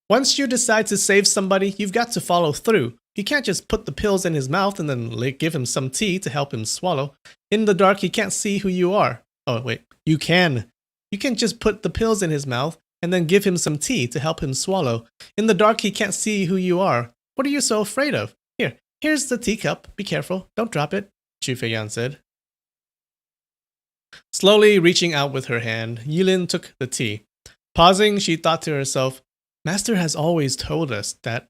Once you decide to save somebody, you've got to follow through. You can't just put the pills in his mouth and then give him some tea to help him swallow. In the dark, he can't see who you are. Oh, wait, you can. You can just put the pills in his mouth and then give him some tea to help him swallow. In the dark, he can't see who you are. What are you so afraid of? Here's the teacup. Be careful. Don't drop it, Chu Feiyan said. Slowly reaching out with her hand, Yilin took the tea. Pausing, she thought to herself, Master has always told us that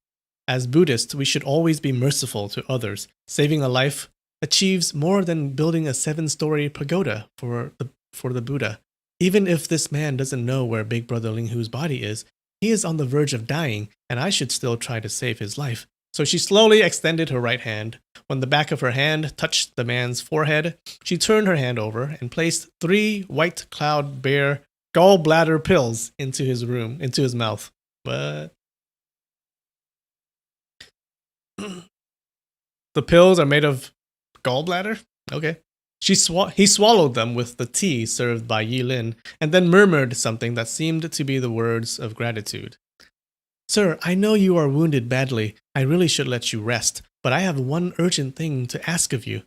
as Buddhists, we should always be merciful to others. Saving a life achieves more than building a 7-story pagoda for the Buddha. Even if this man doesn't know where Big Brother Linghu's body is, he is on the verge of dying, and I should still try to save his life. So she slowly extended her right hand. When the back of her hand touched the man's forehead, she turned her hand over and placed 3 white cloud bear gallbladder pills into his mouth. What? The pills are made of gallbladder? Okay. He swallowed them with the tea served by Yilin, and then murmured something that seemed to be the words of gratitude. Sir, I know you are wounded badly. I really should let you rest, but I have one urgent thing to ask of you.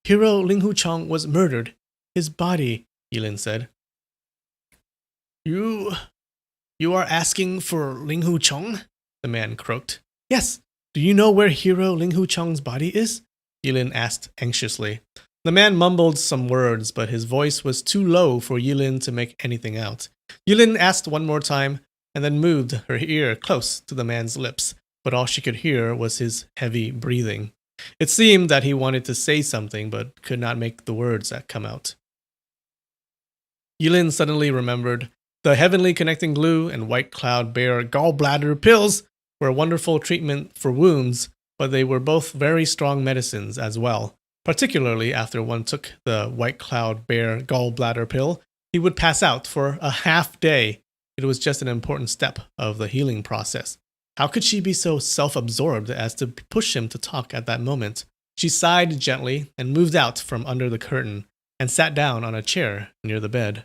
Hero Linghu Chong was murdered. His body, Yilin said. You are asking for Linghu Chong? The man croaked. Yes. Do you know where Hero Linghu Chong's body is? Yilin asked anxiously. The man mumbled some words, but his voice was too low for Yilin to make anything out. Yilin asked one more time, and then moved her ear close to the man's lips, but all she could hear was his heavy breathing. It seemed that he wanted to say something, but could not make the words that come out. Yilin suddenly remembered the heavenly connecting glue and white cloud bear gallbladder pills were a wonderful treatment for wounds, but they were both very strong medicines as well. Particularly after one took the white cloud bear gallbladder pill, he would pass out for a half day. It was just an important step of the healing process. How could she be so self-absorbed as to push him to talk at that moment? She sighed gently and moved out from under the curtain and sat down on a chair near the bed.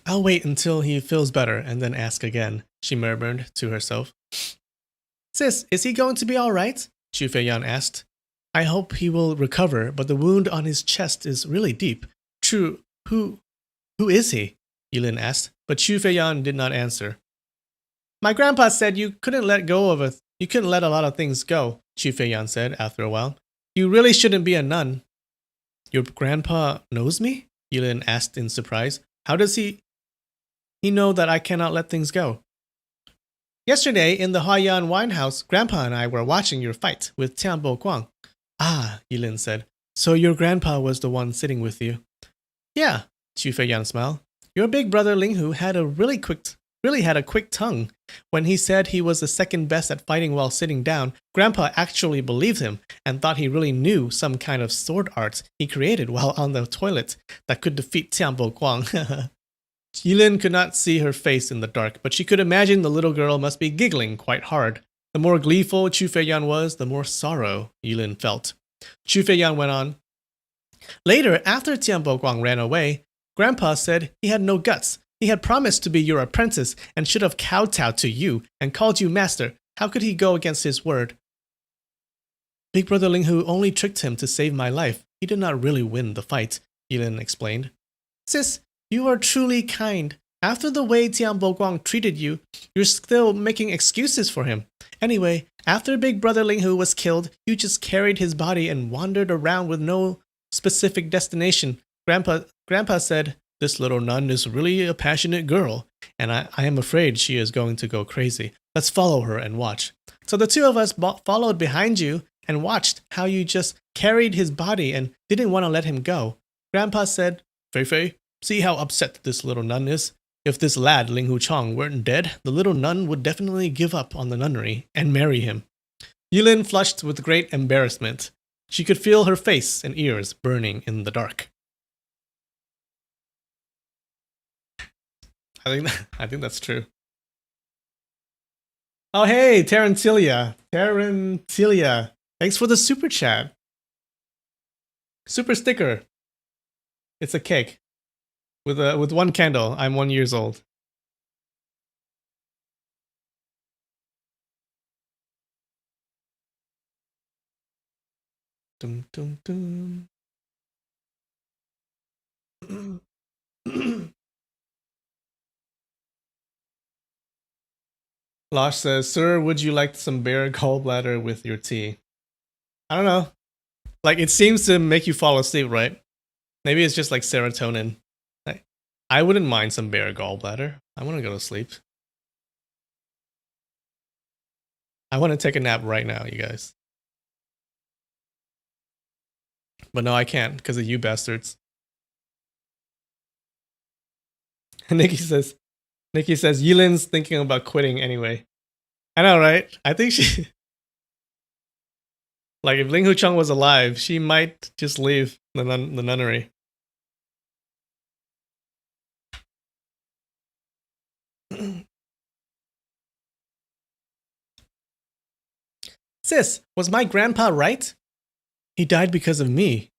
I'll wait until he feels better and then ask again, she murmured to herself. Sis, is he going to be all right? Chu Feiyan asked. I hope he will recover, but the wound on his chest is really deep. True, who is he? Yilin asked, but Chu Feiyan did not answer. My grandpa said you couldn't let a lot of things go, Chu Feiyan said after a while. You really shouldn't be a nun. Your grandpa knows me? Yilin asked in surprise. How does he know that I cannot let things go? Yesterday, in the Huayan wine house, Grandpa and I were watching your fight with Tianbo Guang. Ah, Yilin said. So your grandpa was the one sitting with you? Yeah, Chu Feiyan smiled. Your big brother Linghu had a really had a quick tongue. When he said he was the second best at fighting while sitting down, Grandpa actually believed him and thought he really knew some kind of sword art he created while on the toilet that could defeat Tianbo Guang. Yilin could not see her face in the dark, but she could imagine the little girl must be giggling quite hard. The more gleeful Chu Feiyan was, the more sorrow Yilin felt. Chu Feiyan went on. Later, after Tianbo Guang ran away, Grandpa said he had no guts. He had promised to be your apprentice and should have kowtowed to you and called you master. How could he go against his word? Big brother Linghu only tricked him to save my life. He did not really win the fight, Yilin explained. Sis, you are truly kind. After the way Tianbo Guang treated you, you're still making excuses for him. Anyway, after Big Brother Linghu was killed, you just carried his body and wandered around with no specific destination. Grandpa said, this little nun is really a passionate girl, and I am afraid she is going to go crazy. Let's follow her and watch. So the two of us followed behind you and watched how you just carried his body and didn't want to let him go. Grandpa said, Fei Fei, see how upset this little nun is? If this lad, Linghu Chong, weren't dead, the little nun would definitely give up on the nunnery and marry him. Yilin flushed with great embarrassment. She could feel her face and ears burning in the dark. I think that's true. Oh hey, Tarantilia. Thanks for the super chat. Super sticker. It's a cake. With one candle. I'm 1 year old. Dum dum dum. Losh says, Sir, would you like some bear gallbladder with your tea? I don't know. Like, it seems to make you fall asleep, right? Maybe it's just like serotonin. I wouldn't mind some bear gallbladder. I want to go to sleep. I want to take a nap right now, you guys. But no, I can't because of you bastards. Nikki says, Yilin's thinking about quitting anyway. I know, right? I think she... Like, if Linghu Chong was alive, she might just leave the nunnery. Sis, was my grandpa right? He died because of me,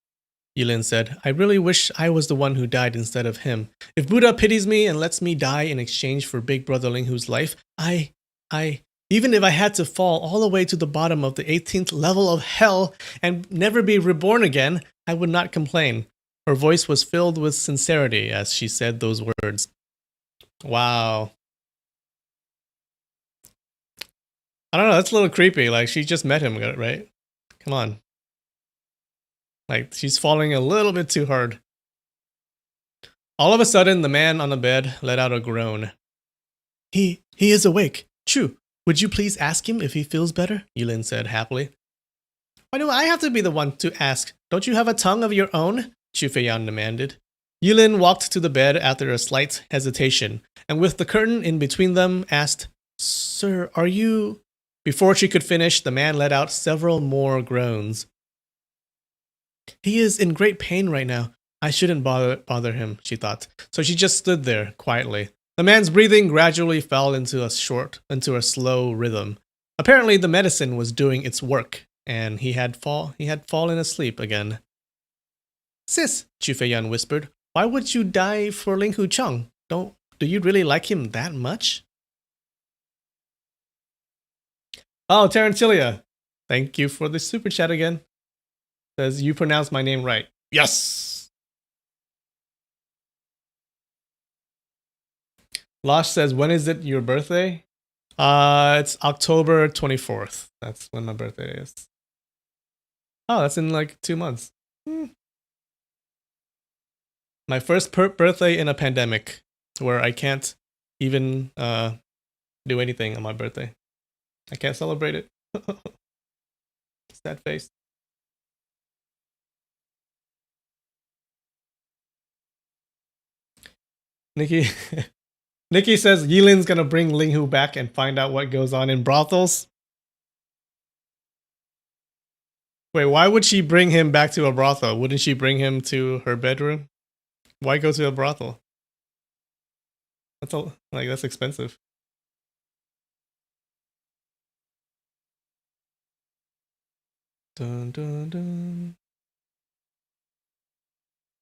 Yilin said. I really wish I was the one who died instead of him. If Buddha pities me and lets me die in exchange for Big Brother Linghu's life, even if I had to fall all the way to the bottom of the 18th level of hell and never be reborn again, I would not complain. Her voice was filled with sincerity as she said those words. Wow. I don't know, that's a little creepy. Like, she just met him, right? Come on. Like, she's falling a little bit too hard. All of a sudden, the man on the bed let out a groan. He is awake. True. Would you please ask him if he feels better? Yilin said happily. Why do I have to be the one to ask? Don't you have a tongue of your own? Chu Feiyan demanded. Yilin walked to the bed after a slight hesitation, and with the curtain in between them, asked, Sir, are you... Before she could finish, the man let out several more groans. He is in great pain right now. I shouldn't bother him, she thought. So she just stood there quietly. The man's breathing gradually fell into a slow rhythm. Apparently the medicine was doing its work, and he had fallen asleep again. Sis, Chu Feiyan whispered, why would you die for Linghu Chong? Do you really like him that much? Oh, Tarantilia. Thank you for the super chat again. says, you pronounced my name right. Yes! Losh says, when is it your birthday? It's October 24th. That's when my birthday is. Oh, that's in like 2 months. My first birthday in a pandemic where I can't even do anything on my birthday. I can't celebrate it. Sad face. Nikki Nikki says Yilin's gonna bring Linghu back and find out what goes on in brothels. Wait, why would she bring him back to a brothel? Wouldn't she bring him to her bedroom? Why go to a brothel? That's expensive. Dun, dun, dun.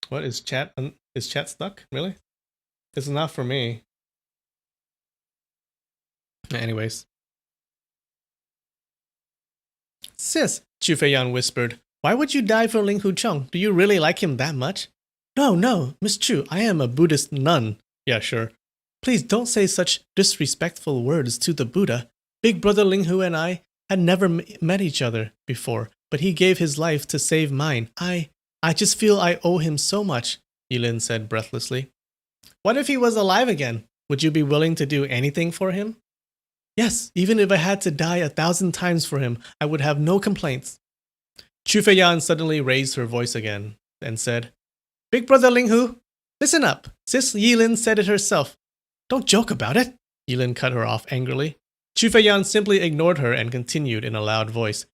What is chat? Is chat stuck? Really? It's not for me. Anyways. Sis, Chu Feiyan whispered, why would you die for Ling Hu Cheng? Do you really like him that much? No, Miss Chu, I am a Buddhist nun. Yeah, sure. Please don't say such disrespectful words to the Buddha. Big brother Ling Hu and I had never met each other before, but he gave his life to save mine. I just feel I owe him so much, Yilin said breathlessly. What if he was alive again? Would you be willing to do anything for him? Yes, even if I had to die 1,000 times for him, I would have no complaints. Chu Feiyan suddenly raised her voice again and said, Big brother Ling Hu, listen up. Sis Yilin said it herself. Don't joke about it. Yilin cut her off angrily. Chu Feiyan simply ignored her and continued in a loud voice.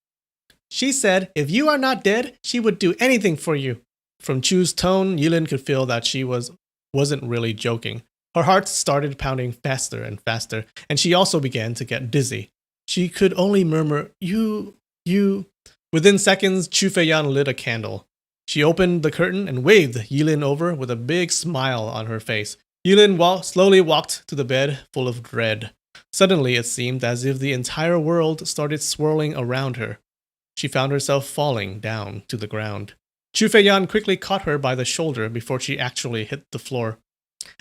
She said, if you are not dead, she would do anything for you. From Chu's tone, Yilin could feel that she wasn't really joking. Her heart started pounding faster and faster, and she also began to get dizzy. She could only murmur, you. Within seconds, Chu Feiyan lit a candle. She opened the curtain and waved Yilin over with a big smile on her face. Yilin slowly walked to the bed, full of dread. Suddenly, it seemed as if the entire world started swirling around her. She found herself falling down to the ground. Chu Feiyan quickly caught her by the shoulder before she actually hit the floor.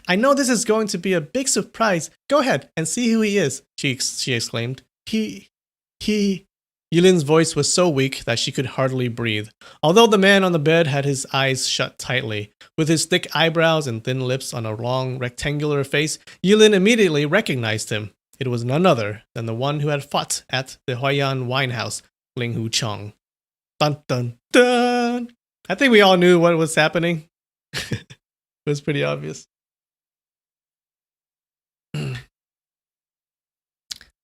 I know this is going to be a big surprise. Go ahead and see who he is, she exclaimed. He... Yilin's voice was so weak that she could hardly breathe. Although the man on the bed had his eyes shut tightly, with his thick eyebrows and thin lips on a long, rectangular face, Yilin immediately recognized him. It was none other than the one who had fought at the Huayan wine house, Ling Hu Cheng. Dun dun dun! I think we all knew what was happening. It was pretty obvious.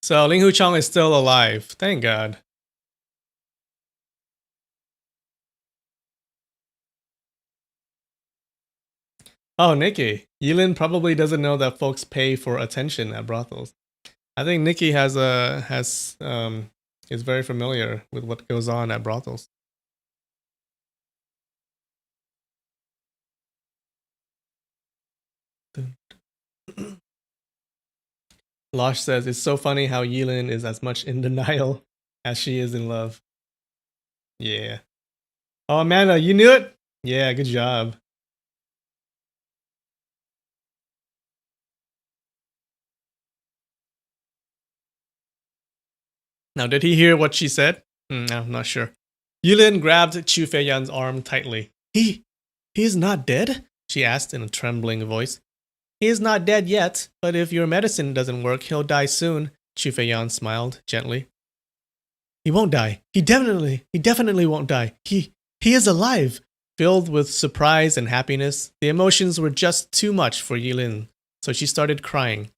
So Ling Hu Cheng is still alive. Thank God. Oh, Nikki. Yilin probably doesn't know that folks pay for attention at brothels. I think Nikki is very familiar with what goes on at brothels. Losh says, it's so funny how Yilin is as much in denial as she is in love. Yeah. Oh, Amanda, you knew it? Yeah, good job. Now, did he hear what she said? I'm not sure. Yilin grabbed Chu Feiyan's arm tightly. He is not dead? She asked in a trembling voice. He is not dead yet, but if your medicine doesn't work, he'll die soon, Chu Feiyan smiled gently. He won't die. He definitely won't die. He is alive. Filled with surprise and happiness, the emotions were just too much for Yilin, so she started crying.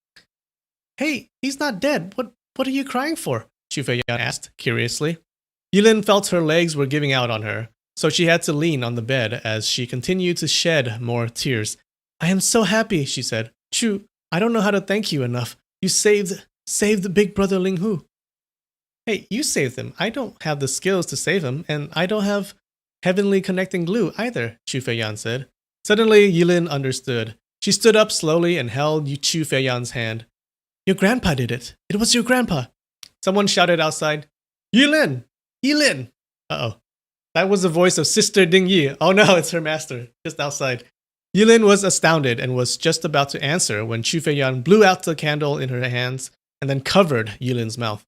Hey, he's not dead. What are you crying for? Chu Feiyan asked, curiously. Yilin felt her legs were giving out on her, so she had to lean on the bed as she continued to shed more tears. I am so happy, she said. Chu, I don't know how to thank you enough. You saved big brother Ling Hu. Hey, you saved him. I don't have the skills to save him, and I don't have heavenly connecting glue either, Chu Feiyan said. Suddenly, Yilin understood. She stood up slowly and held Chu Feiyan's hand. Your grandpa did it. It was your grandpa. Someone shouted outside, Yilin! Yilin! Uh-oh. That was the voice of Sister Ding Yi. Oh no, it's her master, just outside. Yilin was astounded and was just about to answer when Chu Feiyan blew out the candle in her hands and then covered Yilin's mouth.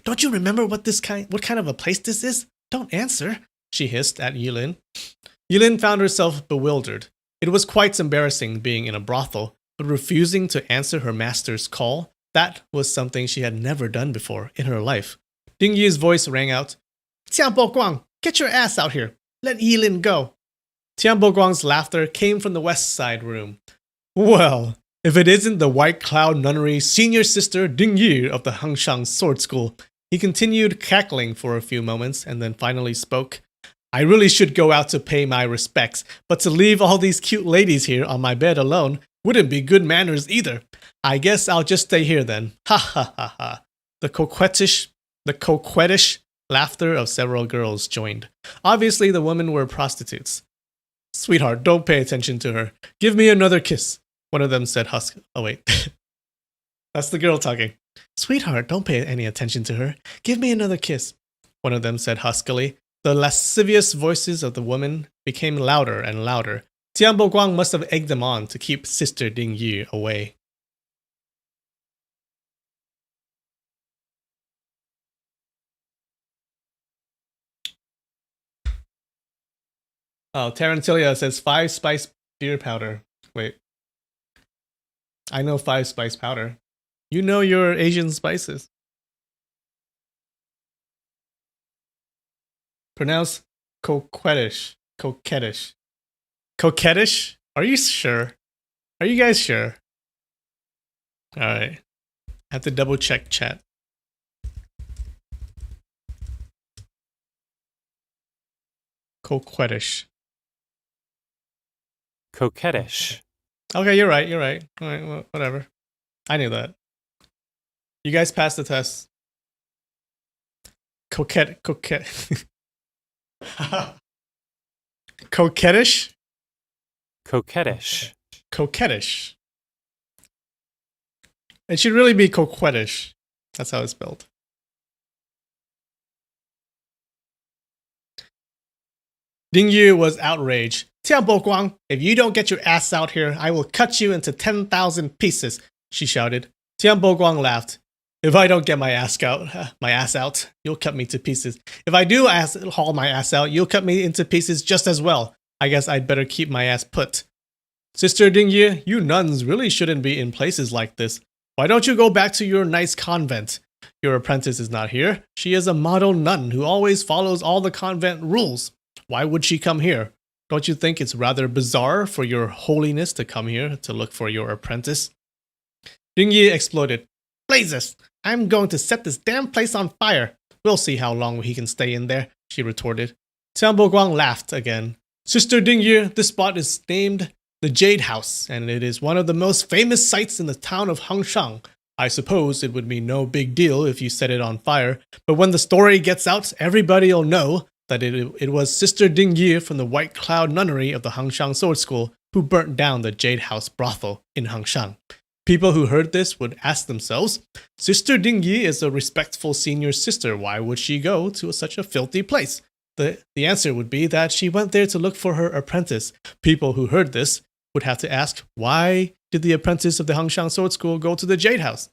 Don't you remember what kind of a place this is? Don't answer, she hissed at Yilin. Yilin found herself bewildered. It was quite embarrassing being in a brothel, but refusing to answer her master's call, that was something she had never done before in her life. Ding Yi's voice rang out. Tian Bo Guang, get your ass out here. Let Yilin go. Tian Bo Guang's laughter came from the west side room. Well, if it isn't the White Cloud Nunnery senior sister Ding Yi of the Hangshang Sword School. He continued cackling for a few moments and then finally spoke. I really should go out to pay my respects, but to leave all these cute ladies here on my bed alone wouldn't be good manners either. I guess I'll just stay here then. Ha ha ha ha. The coquettish laughter of several girls joined. Obviously, the women were prostitutes. Sweetheart, don't pay attention to her. Give me another kiss. One of them said huskily. Oh, wait. That's the girl talking. Sweetheart, don't pay any attention to her. Give me another kiss. One of them said huskily. The lascivious voices of the women became louder and louder. Tian Bo Guang must have egged them on to keep Sister Ding Yi away. Oh, Tarantilia says 5 spice beer powder. Wait. I know 5 spice powder. You know your Asian spices. Pronounce coquettish. Coquettish. Coquettish? Are you sure? Are you guys sure? Alright. I have to double check chat. Coquettish. Coquettish. Okay, you're right. You're right. All right, well, whatever. I knew that. You guys passed the test. Coquettish. Coquettish? Coquettish. Coquettish. It should really be coquettish. That's how it's spelled. Ding Yu was outraged. Tian Bo Guang, if you don't get your ass out here, I will cut you into 10,000 pieces, she shouted. Tian Bo Guang laughed. If I don't get my ass out, you'll cut me to pieces. If I do haul my ass out, you'll cut me into pieces just as well. I guess I'd better keep my ass put. Sister Ding Yi, you nuns really shouldn't be in places like this. Why don't you go back to your nice convent? Your apprentice is not here. She is a model nun who always follows all the convent rules. Why would she come here? Don't you think it's rather bizarre for your holiness to come here to look for your apprentice? Ding Yi exploded. Blazes! I'm going to set this damn place on fire. We'll see how long he can stay in there, she retorted. Tian Bo Guang laughed again. Sister Ding Yi, this spot is named the Jade House, and it is one of the most famous sites in the town of Hangshang. I suppose it would be no big deal if you set it on fire, but when the story gets out, everybody'll know that it was Sister Ding Yi from the White Cloud Nunnery of the Hangshang Sword School who burnt down the Jade House brothel in Hangshang. People who heard this would ask themselves, Sister Ding Yi is a respectful senior sister. Why would she go to such a filthy place? The answer would be that she went there to look for her apprentice. People who heard this would have to ask, why did the apprentice of the Hangshang Sword School go to the Jade House?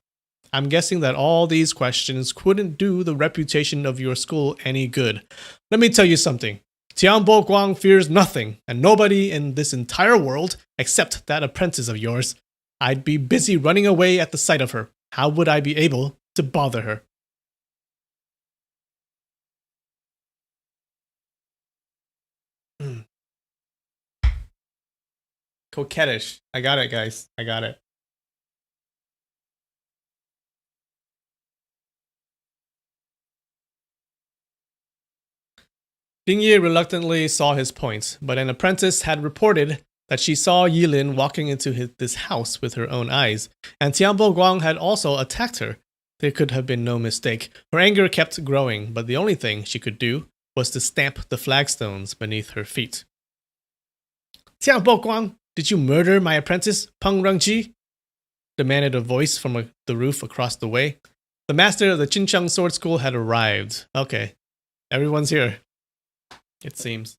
I'm guessing that all these questions couldn't do the reputation of your school any good. Let me tell you something. Tian Bo Guang fears nothing, and nobody in this entire world except that apprentice of yours. I'd be busy running away at the sight of her. How would I be able to bother her? Coquettish. I got it, guys. I got it. Ding Yi reluctantly saw his point, but an apprentice had reported that she saw Yilin walking into this house with her own eyes, and Tian Bo Guang had also attacked her. There could have been no mistake. Her anger kept growing, but the only thing she could do was to stamp the flagstones beneath her feet. Tian Bo Guang, did you murder my apprentice, Peng Rengji? Demanded a voice from the roof across the way. The master of the Qincheng Sword School had arrived. Okay, everyone's here. it seems.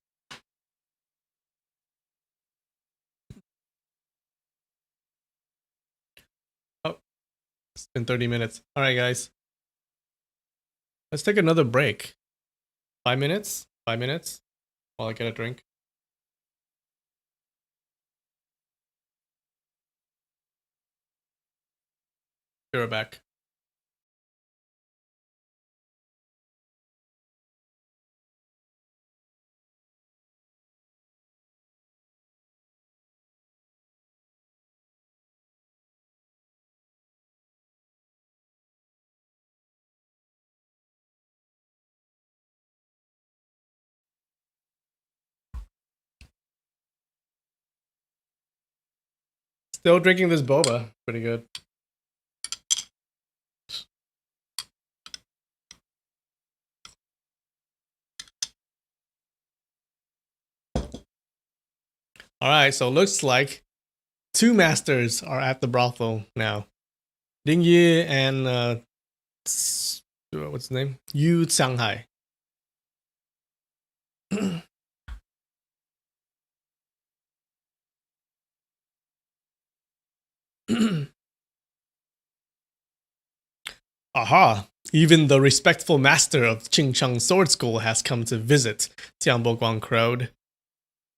Oh, it's been 30 minutes. All right, guys. Let's take another break. 5 minutes? 5 minutes while I get a drink. Be right back. Still drinking this boba. Pretty good. All right, so looks like 2 masters are at the brothel now. Ding Yi and what's his name? Yu Xianghai. Aha! Even the respectful master of Qingcheng Sword School has come to visit, Tian Boguang crowed.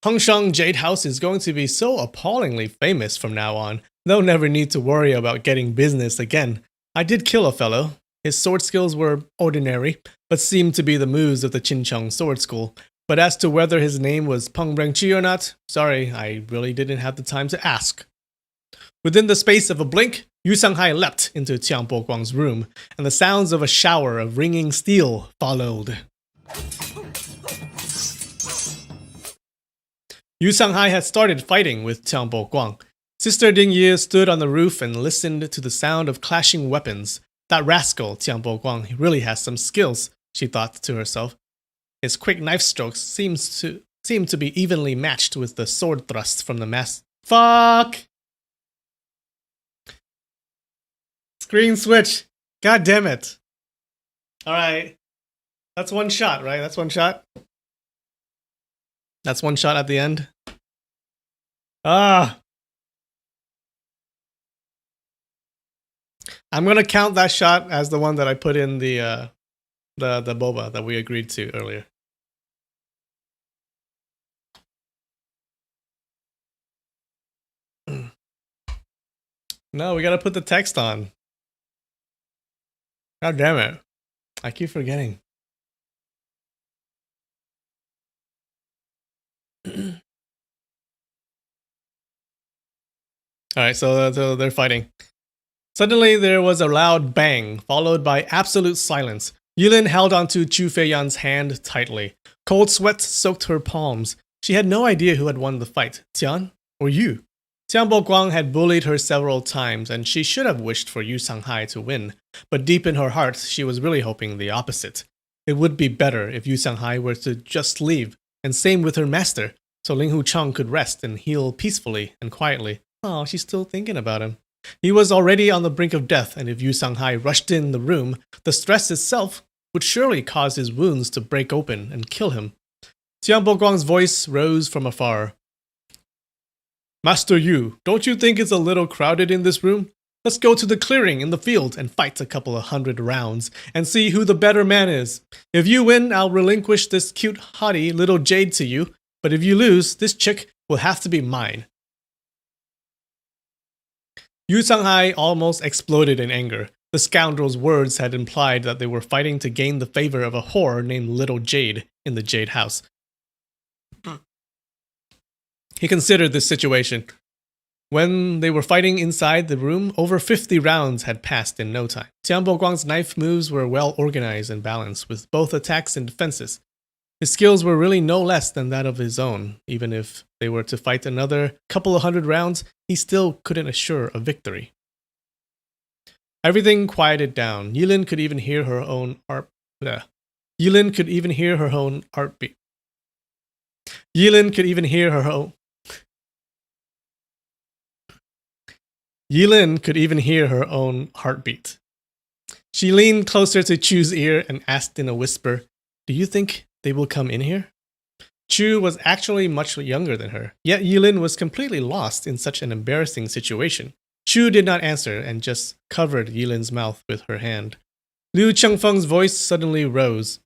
Hongsheng Jade House is going to be so appallingly famous from now on, they'll never need to worry about getting business again. I did kill a fellow. His sword skills were ordinary, but seemed to be the moves of the Qingcheng Sword School. But as to whether his name was Peng Brengqi or not, sorry, I really didn't have the time to ask. Within the space of a blink, Yu Xianghai leapt into Tian Boguang's room, and the sounds of a shower of ringing steel followed. Yu Xianghai had started fighting with Tian Boguang. Sister Ding Yi stood on the roof and listened to the sound of clashing weapons. That rascal, Tian Boguang, really has some skills, she thought to herself. His quick knife strokes seemed to be evenly matched with the sword thrusts from the mass. Fuck! Screen switch. God damn it. Alright. That's one shot, right? That's one shot? That's one shot at the end? Ah! I'm gonna count that shot as the one that I put in the boba that we agreed to earlier. No, we gotta put the text on. God damn it. I keep forgetting. Alright, so they're fighting. Suddenly there was a loud bang, followed by absolute silence. Yulin held onto Chu Feiyan's hand tightly. Cold sweat soaked her palms. She had no idea who had won the fight, Tian or Yu. Tian Boguang had bullied her several times, and she should have wished for Yu Xianghai to win. But deep in her heart, she was really hoping the opposite. It would be better if Yu Xianghai were to just leave, and same with her master, so Ling Hu Cheng could rest and heal peacefully and quietly. Oh, she's still thinking about him. He was already on the brink of death, and if Yu Xianghai rushed in the room, the stress itself would surely cause his wounds to break open and kill him. Tian Boguang's voice rose from afar. Master Yu, don't you think it's a little crowded in this room? Let's go to the clearing in the field and fight a couple of 100 rounds and see who the better man is. If you win, I'll relinquish this cute, haughty little jade to you, but if you lose, this chick will have to be mine. Yu Xianghai almost exploded in anger. The scoundrel's words had implied that they were fighting to gain the favor of a whore named Little Jade in the Jade House. He considered this situation. When they were fighting inside the room, over 50 rounds had passed in no time. Tian Boguang's knife moves were well organized and balanced, with both attacks and defenses. His skills were really no less than that of his own. Even if they were to fight another couple of 100 rounds, he still couldn't assure a victory. Everything quieted down. Yilin could even hear her own heartbeat. Yilin could even hear her own heartbeat. Yilin could even hear her own heartbeat. She leaned closer to Chu's ear and asked in a whisper, "Do you think they will come in here?" Chu was actually much younger than her, yet Yilin was completely lost in such an embarrassing situation. Chu did not answer and just covered Yilin's mouth with her hand. Liu Chengfeng's voice suddenly rose.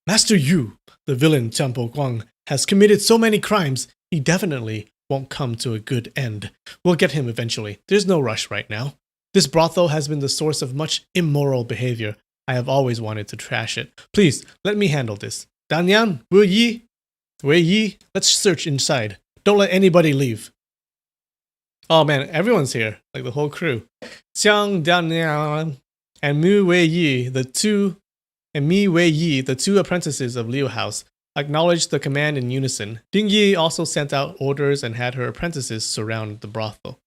Master Yu, the villain Champo Guang, has committed so many crimes, he definitely won't come to a good end. We'll get him eventually. There's no rush right now. This brothel has been the source of much immoral behavior. I have always wanted to trash it. Please, let me handle this. Danyan, Wei Yi, let's search inside. Don't let anybody leave. Oh man, everyone's here, like the whole crew. Xiang Danyan and Mi Wei Yi, the two apprentices of Liu House, acknowledged the command in unison. Ding Yi also sent out orders and had her apprentices surround the brothel.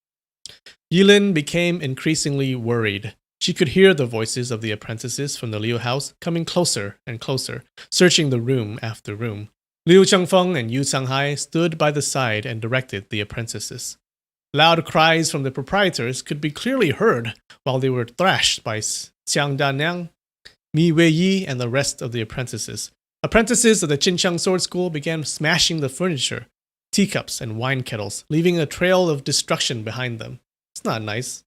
Yilin became increasingly worried. She could hear the voices of the apprentices from the Liu House coming closer and closer, searching the room after room. Liu Chengfeng and Yu Changhai stood by the side and directed the apprentices. Loud cries from the proprietors could be clearly heard while they were thrashed by Xiang Danyang, Mi Wei Yi, and the rest of the apprentices. Apprentices of the Qincheng Sword School began smashing the furniture, teacups, and wine kettles, leaving a trail of destruction behind them. It's not nice.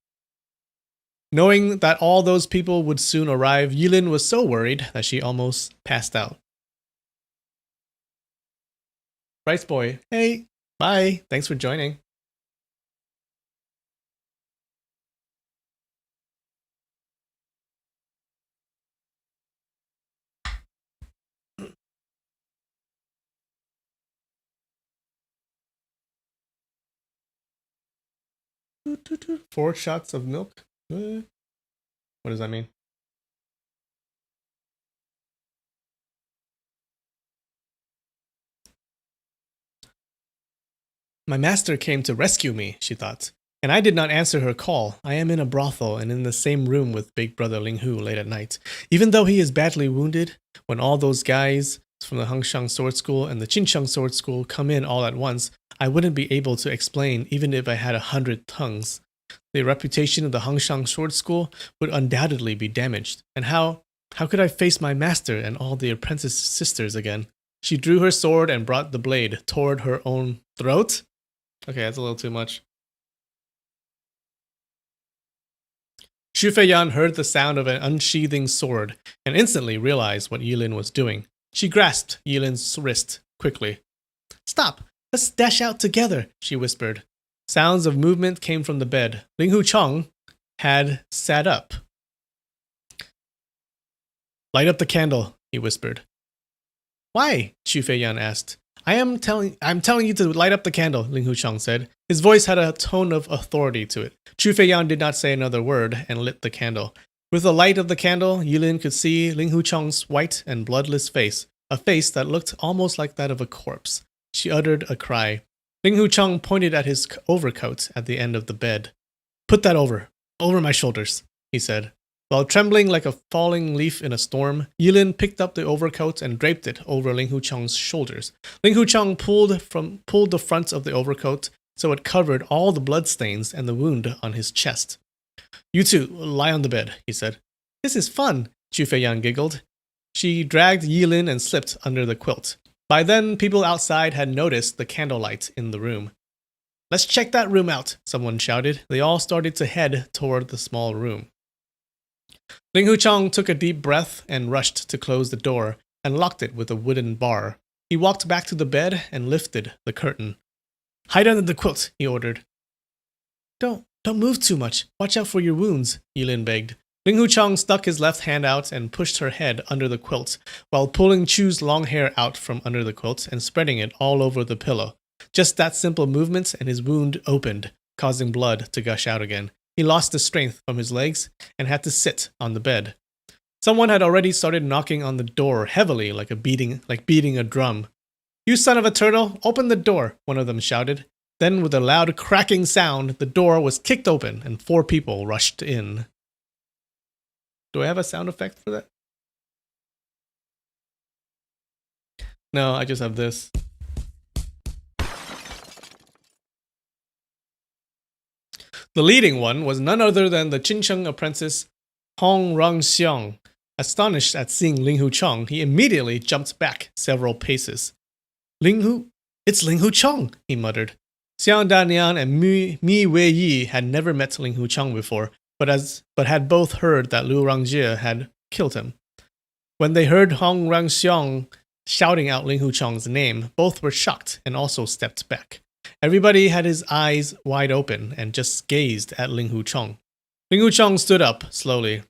Knowing that all those people would soon arrive, Yilin was so worried that she almost passed out. Bryce Boy, hey, bye, thanks for joining. Four shots of milk? What does that mean? My master came to rescue me, she thought, and I did not answer her call. I am in a brothel and in the same room with big brother Ling Hu late at night. Even though he is badly wounded, when all those guys from the Hangshang Sword School and the Qincheng Sword School come in all at once, I wouldn't be able to explain even if I had 100 tongues. The reputation of the Hangshang Sword School would undoubtedly be damaged, and how could I face my master and all the apprentice sisters again? She drew her sword and brought the blade toward her own throat? Okay, that's a little too much. Xu Feiyan heard the sound of an unsheathing sword and instantly realized what Yilin was doing. She grasped Yilin's wrist quickly. Stop! Let's dash out together, she whispered. Sounds of movement came from the bed. Ling Hu Chong had sat up. Light up the candle, he whispered. Why? Xu Feiyan asked. I'm telling you to light up the candle, Ling Hu Chong said. His voice had a tone of authority to it. Xu Feiyan did not say another word and lit the candle. With the light of the candle, Yilin could see Ling Hu Chong's white and bloodless face, a face that looked almost like that of a corpse. She uttered a cry. Ling Hu Chong pointed at his overcoat at the end of the bed. Put that over my shoulders, he said. While trembling like a falling leaf in a storm, Yilin picked up the overcoat and draped it over Ling Hu Chong's shoulders. Ling Hu Chong pulled the front of the overcoat so it covered all the bloodstains and the wound on his chest. You two, lie on the bed, he said. This is fun, Xu Feiyan giggled. She dragged Yilin and slipped under the quilt. By then, people outside had noticed the candlelight in the room. Let's check that room out, someone shouted. They all started to head toward the small room. Ling Hu Chong took a deep breath and rushed to close the door and locked it with a wooden bar. He walked back to the bed and lifted the curtain. Hide under the quilt, he ordered. Don't move too much. Watch out for your wounds, Yilin begged. Ling Hu Chong stuck his left hand out and pushed her head under the quilt, while pulling Chu's long hair out from under the quilt and spreading it all over the pillow. Just that simple movement and his wound opened, causing blood to gush out again. He lost the strength from his legs and had to sit on the bed. Someone had already started knocking on the door heavily like beating a drum. You son of a turtle, open the door, one of them shouted. Then with a loud cracking sound, the door was kicked open and 4 people rushed in. Do I have a sound effect for that? No, I just have this. The leading one was none other than the Qincheng apprentice Hong Rongxiang. Astonished at seeing Ling Hu Chong, he immediately jumped back several paces. Ling Hu, it's Ling Hu Chong, he muttered. Xiang Danian and Mi Wei Yi had never met Ling Hu Chong before, but had both heard that Liu Rangjie had killed him. When they heard Hong Ranxiong shouting out Ling Hu Chong's name, both were shocked and also stepped back. Everybody had his eyes wide open and just gazed at Ling Hu Chong. Ling Hu Chong stood up slowly.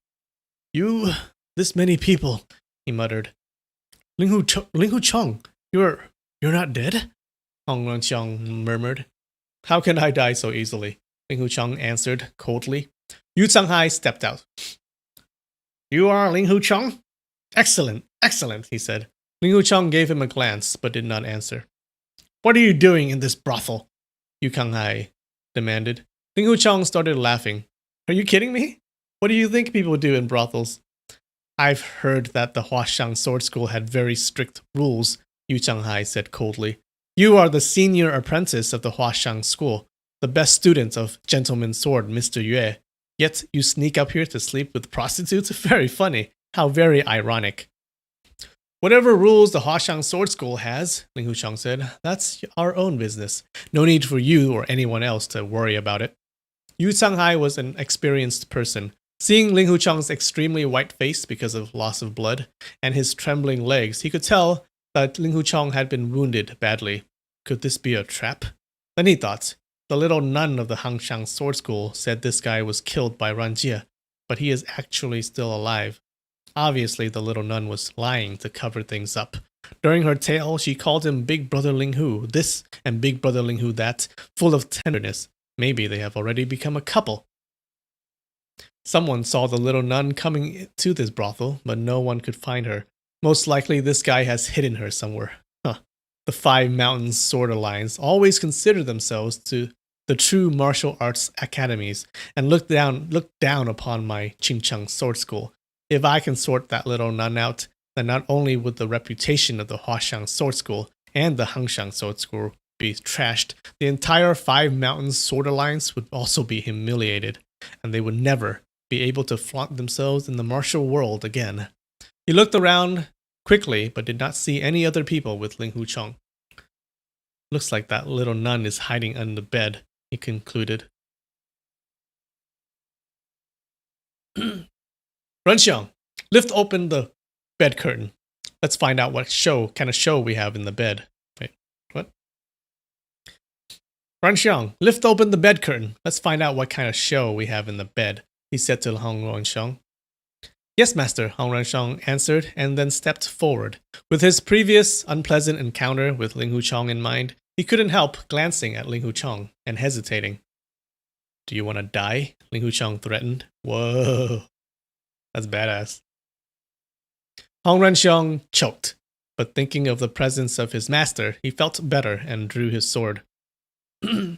You, this many people, he muttered. Ling Hu Chong, you're not dead? Hong Ranxiong murmured. How can I die so easily? Ling Hu Chong answered coldly. Yu Changhai stepped out. You are Ling Hu Chong? Excellent, excellent, he said. Ling Hu Chong gave him a glance, but did not answer. What are you doing in this brothel? Yu Changhai demanded. Ling Hu Chong started laughing. Are you kidding me? What do you think people do in brothels? I've heard that the Huashang Sword School had very strict rules, Yu Changhai said coldly. You are the senior apprentice of the Huashang School, the best student of Gentleman's Sword, Mr. Yue. Yet you sneak up here to sleep with prostitutes? Very funny. How very ironic. Whatever rules the Huashang Sword School has, Ling Hu Chong said, that's our own business. No need for you or anyone else to worry about it. Yu Changhai was an experienced person. Seeing Ling Hu Chong's extremely white face because of loss of blood and his trembling legs, he could tell that Ling Hu Chong had been wounded badly. Could this be a trap? Then he thought, the little nun of the Hangshang Sword School said this guy was killed by Rangjie, but he is actually still alive. Obviously, the little nun was lying to cover things up. During her tale, she called him Big Brother Ling Hu this and Big Brother Ling Hu that, full of tenderness. Maybe they have already become a couple. Someone saw the little nun coming to this brothel, but no one could find her. Most likely this guy has hidden her somewhere. Huh. The Five Mountains Sword Alliance always consider themselves to the true martial arts academies and look down upon my Qingcheng Sword School. If I can sort that little nun out, then not only would the reputation of the Huashang Sword School and the Hangshang Sword School be trashed, the entire Five Mountains Sword Alliance would also be humiliated, and they would never be able to flaunt themselves in the martial world again. He looked around quickly, but did not see any other people with Ling Hu Chong. Looks like that little nun is hiding under the bed, he concluded. Renxiang, lift open the bed curtain. Let's find out what kind of show we have in the bed. Wait, what? Renxiang, lift open the bed curtain. Let's find out what kind of show we have in the bed, he said to Hong Renxiang. Yes, master, Hong Renxiang answered, and then stepped forward. With his previous unpleasant encounter with Ling Hu Chong in mind, he couldn't help glancing at Ling Hu Chong and hesitating. Do you want to die? Ling Hu Chong threatened. Whoa, that's badass. Hong Renxiang choked, but thinking of the presence of his master, he felt better and drew his sword. What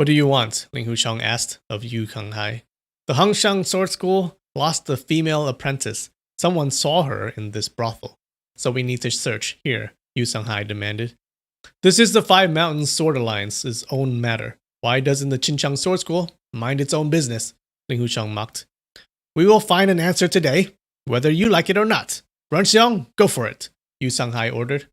do you want? Ling Hu Chong asked of Yu Changhai. The Hangshang Sword School lost a female apprentice. Someone saw her in this brothel. So we need to search here, Yu Changhai demanded. This is the Five Mountains Sword Alliance's own matter. Why doesn't the Qingcheng Sword School mind its own business? Ling Hu Chong mocked. We will find an answer today, whether you like it or not. Renxiang, go for it, Yu Changhai ordered.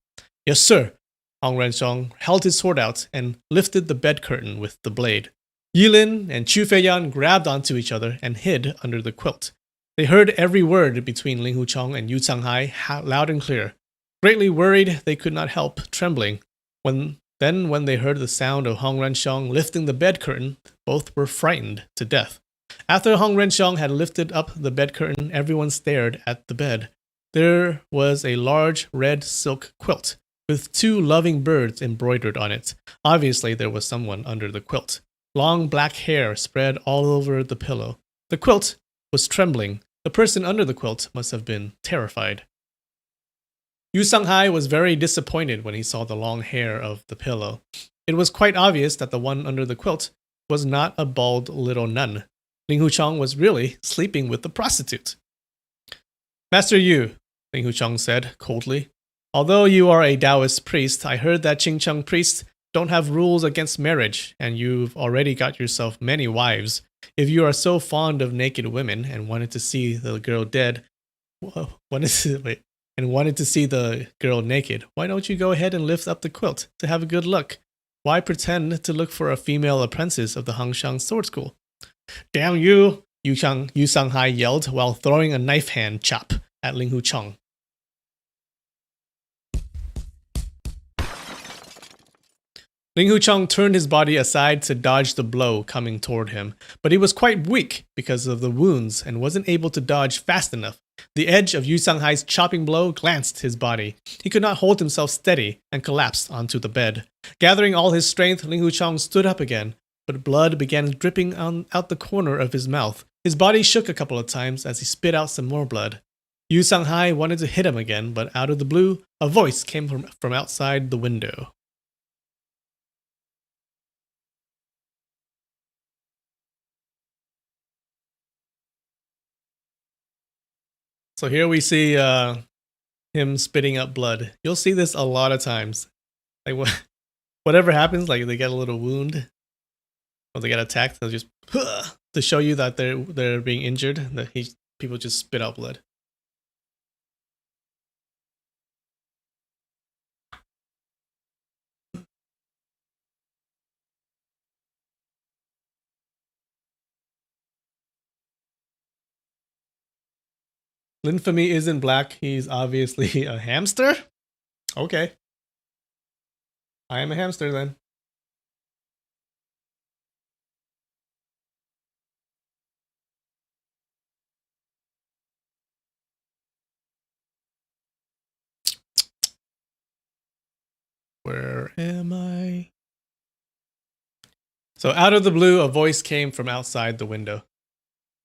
Yes, sir. Hong Renxiang held his sword out and lifted the bed curtain with the blade. Yilin and Chu Feiyan grabbed onto each other and hid under the quilt. They heard every word between Ling Hu Chong and Yu Changhai loud and clear. Greatly worried, they could not help trembling. When they heard the sound of Hong Renxiang lifting the bed curtain, both were frightened to death. After Hong Renxiang had lifted up the bed curtain, everyone stared at the bed. There was a large red silk quilt with two loving birds embroidered on it. Obviously, there was someone under the quilt. Long black hair spread all over the pillow. The quilt was trembling. The person under the quilt must have been terrified. Yu Changhai was very disappointed when he saw the long hair of the pillow. It was quite obvious that the one under the quilt was not a bald little nun. Ling Hu Chong was really sleeping with the prostitute. Master Yu, Ling Hu Chong said coldly, although you are a Taoist priest, I heard that Qingcheng priests don't have rules against marriage, and you've already got yourself many wives. If you are so fond of naked women and wanted to see the girl dead, and wanted to see the girl naked. Why don't you go ahead and lift up the quilt to have a good look? Why pretend to look for a female apprentice of the Hangshang Sword School? Damn you! Yu Shanghai yelled while throwing a knife hand chop at Ling Hucheng. Ling Hucheng turned his body aside to dodge the blow coming toward him, but he was quite weak because of the wounds and wasn't able to dodge fast enough. The edge of Yu Sanghai's chopping blow glanced his body. He could not hold himself steady and collapsed onto the bed. Gathering all his strength, Ling Hucheng stood up again, but blood began dripping out the corner of his mouth. His body shook a couple of times as he spit out some more blood. Yu Sanghai wanted to hit him again, but out of the blue, a voice came from outside the window. So here we see him spitting up blood. You'll see this a lot of times. Like whatever happens, like they get a little wound or they get attacked, they'll just to show you that they're being injured. That people just spit out blood. Linfamy isn't black. He's obviously a hamster. Okay. I am a hamster then. Where am I? So out of the blue, a voice came from outside the window.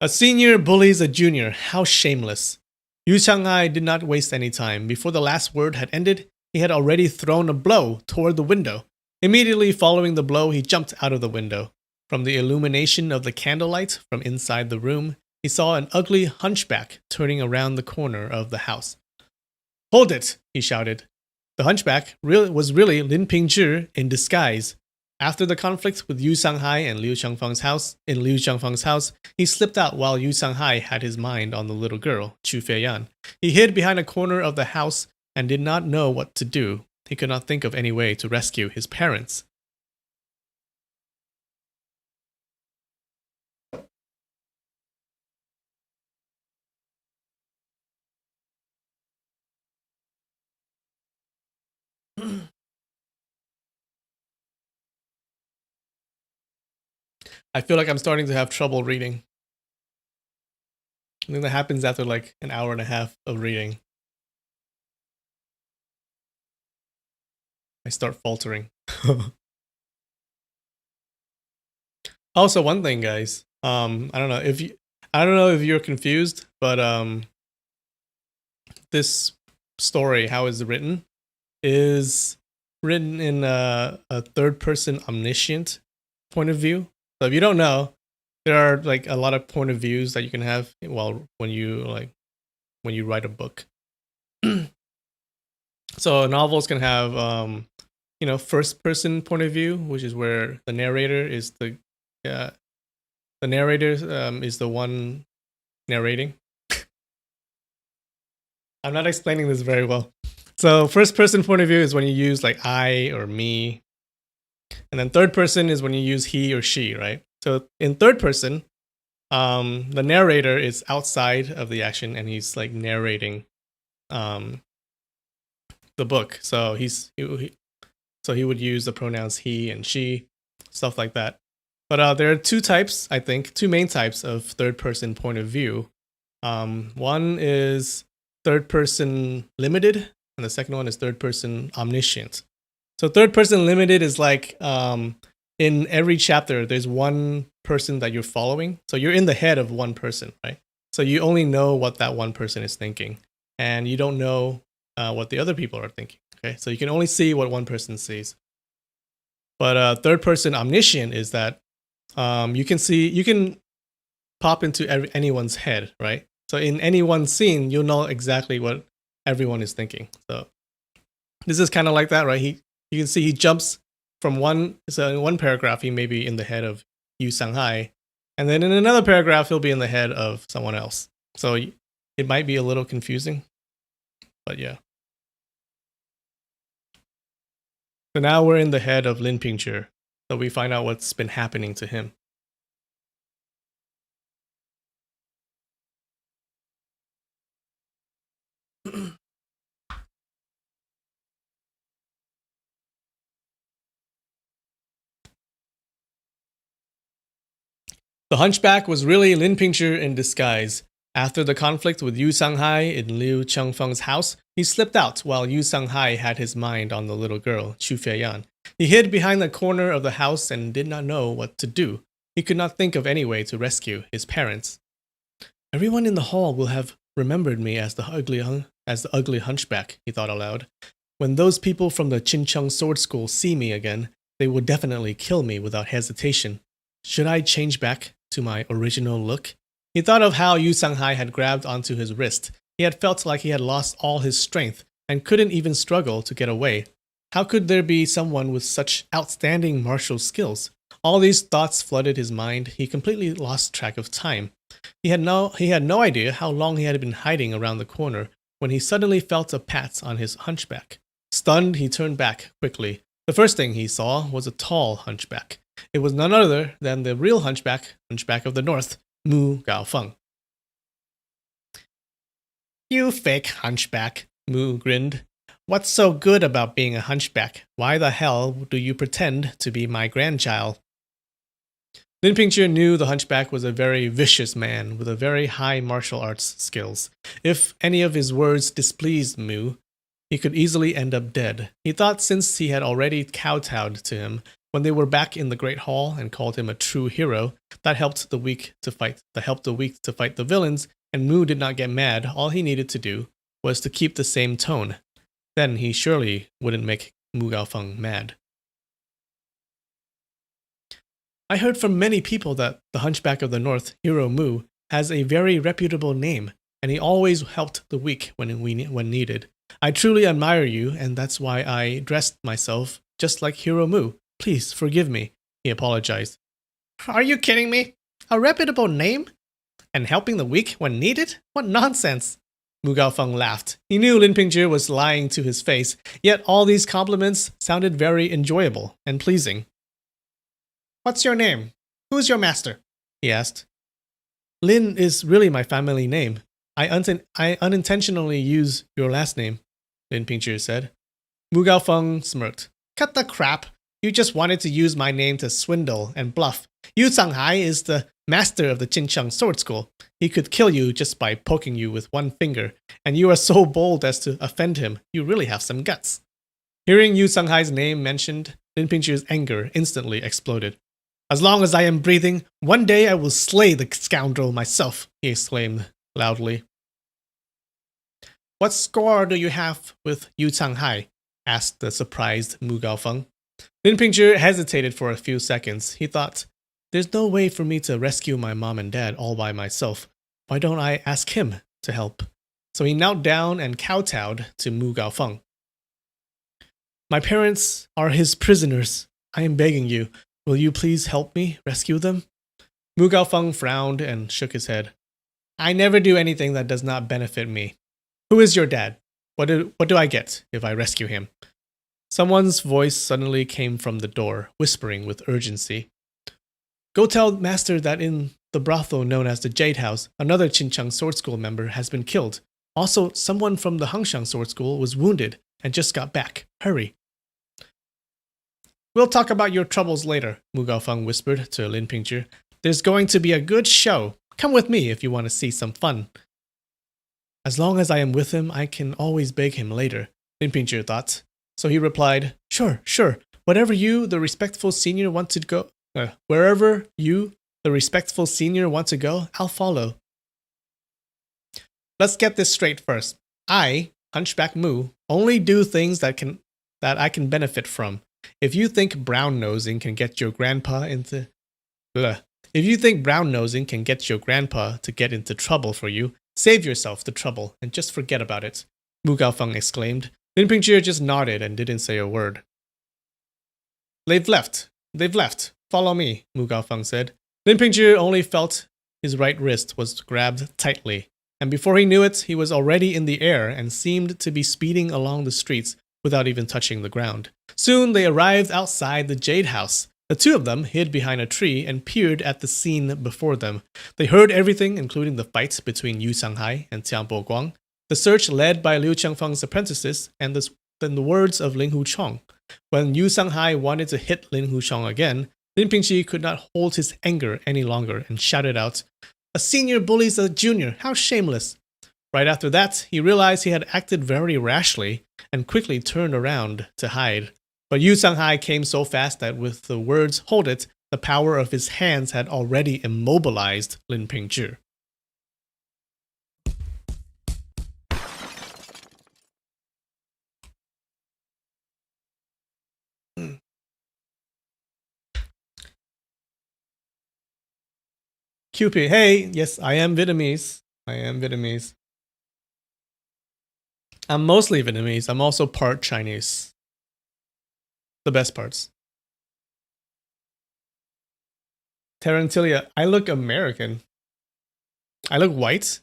A senior bullies a junior. How shameless. Yu Shanghai did not waste any time. Before the last word had ended, he had already thrown a blow toward the window. Immediately following the blow, he jumped out of the window. From the illumination of the candlelight from inside the room, he saw an ugly hunchback turning around the corner of the house. Hold it, he shouted. The hunchback was really Lin Pingzhi in disguise. After the conflict with Yu Shanghai and Liu Xiangfang's house, he slipped out while Yu Shanghai had his mind on the little girl, Chu Feiyan. He hid behind a corner of the house and did not know what to do. He could not think of any way to rescue his parents. I feel like I'm starting to have trouble reading. I think that happens after like an hour and a half of reading. I start faltering. Also, one thing, guys. I don't know if you're confused, but this story, how it's written, is written in a third-person omniscient point of view. So if you don't know, there are like a lot of point of views that you can have when you write a book. So novels can have first person point of view, which is where the narrator is the one narrating. I'm not explaining this very well. So first person point of view is when you use like I or me. And then third person is when you use he or she, right? So in third person, the narrator is outside of the action and he's like narrating the book. So he would use the pronouns he and she, stuff like that. But there are two main types of third person point of view. One is third person limited, and the second one is third person omniscient. So third person limited is like in every chapter, there's one person that you're following. So you're in the head of one person, right? So you only know what that one person is thinking, and you don't know what the other people are thinking. Okay, so you can only see what one person sees. But third person omniscient is that you can pop into anyone's head, right? So in any one scene, you'll know exactly what everyone is thinking. So this is kind of like that, right? You can see he jumps from in one paragraph, he may be in the head of Yu Shanghai, and then in another paragraph, he'll be in the head of someone else. So it might be a little confusing, But yeah. So now we're in the head of Lin Pingzhi, so we find out what's been happening to him. The hunchback was really Lin Pingzhi in disguise. After the conflict with Yu Sanghai in Liu Chengfeng's house, he slipped out while Yu Sanghai had his mind on the little girl, Chu Feiyan. He hid behind the corner of the house and did not know what to do. He could not think of any way to rescue his parents. Everyone in the hall will have remembered me as the ugly hunchback, he thought aloud. When those people from the Qincheng Sword School see me again, they will definitely kill me without hesitation. Should I change back to my original look? He thought of how Yu Sanghai had grabbed onto his wrist. He had felt like he had lost all his strength and couldn't even struggle to get away. How could there be someone with such outstanding martial skills? All these thoughts flooded his mind. He completely lost track of time. He had no idea how long he had been hiding around the corner when he suddenly felt a pat on his hunchback. Stunned, he turned back quickly. The first thing he saw was a tall hunchback. It was none other than the real hunchback of the north, Mu Gaofeng. You fake hunchback, Mu grinned. What's so good about being a hunchback? Why the hell do you pretend to be my grandchild? Lin Pingzhi knew the hunchback was a very vicious man with a very high martial arts skills. If any of his words displeased Mu, he could easily end up dead. He thought since he had already kowtowed to him when they were back in the Great Hall and called him a true hero, that helped the weak to fight the villains, and Mu did not get mad. All he needed to do was to keep the same tone. Then he surely wouldn't make Mu Gaofeng mad. I heard from many people that the Hunchback of the North, Hero Mu, has a very reputable name, and he always helped the weak when needed. I truly admire you, and that's why I dressed myself just like Hero Mu. Please forgive me, he apologized. Are you kidding me? A reputable name? And helping the weak when needed? What nonsense! Mu Gaofeng laughed. He knew Lin Pingzhi was lying to his face, yet all these compliments sounded very enjoyable and pleasing. What's your name? Who's your master? He asked. Lin is really my family name. I unintentionally use your last name, Lin Pingzhi said. Mu Gaofeng smirked. Cut the crap. You just wanted to use my name to swindle and bluff. Yu Sanghai is the master of the Qincheng Sword School. He could kill you just by poking you with one finger, and you are so bold as to offend him. You really have some guts. Hearing Yu Sanghai's name mentioned, Lin Pingzhi's anger instantly exploded. As long as I am breathing, one day I will slay the scoundrel myself, he exclaimed loudly. What score do you have with Yu Sanghai? Asked the surprised Mu Gaofeng. Lin Pingzhi hesitated for a few seconds. He thought, there's no way for me to rescue my mom and dad all by myself. Why don't I ask him to help? So he knelt down and kowtowed to Mu Gaofeng. My parents are his prisoners. I am begging you. Will you please help me rescue them? Mu Gaofeng frowned and shook his head. I never do anything that does not benefit me. Who is your dad? What do I get if I rescue him? Someone's voice suddenly came from the door, whispering with urgency. Go tell Master that in the brothel known as the Jade House, another Qincheng Sword School member has been killed. Also, someone from the Hangshang Sword School was wounded and just got back. Hurry. We'll talk about your troubles later, Mu Gaofeng whispered to Lin Pingzhi. There's going to be a good show. Come with me if you want to see some fun. As long as I am with him, I can always beg him later, Lin Pingzhi thought. So he replied, Sure. Whatever you, the respectful senior, want to go, wherever you, the respectful senior, want to go, I'll follow. Let's get this straight first. I, Hunchback Mu, only do things that I can benefit from. If you think brown-nosing can get your grandpa to get into trouble for you, save yourself the trouble and just forget about it, Mu Gaofeng exclaimed. Lin Pingzhi just nodded and didn't say a word. They've left. Follow me, Mu Gaofeng said. Lin Pingzhi only felt his right wrist was grabbed tightly. and before he knew it, he was already in the air and seemed to be speeding along the streets without even touching the ground. Soon they arrived outside the Jade House. The two of them hid behind a tree and peered at the scene before them. They heard everything, including the fight between Yu Shanghai and Tian Boguang, the search led by Liu Qiangfeng's apprentices, and the words of Ling Huchong. When Yu Shanghai wanted to hit Ling Huchong again, Lin Pingqi could not hold his anger any longer and shouted out, "A senior bullies a junior, how shameless!" Right after that, he realized he had acted very rashly and quickly turned around to hide. But Yu Shanghai came so fast that with the words "hold it," the power of his hands had already immobilized Lin Pingzhi. QP, hey, yes, I am Vietnamese. I'm mostly Vietnamese. I'm also part Chinese. The best parts. Tarantilia, I look American. I look white.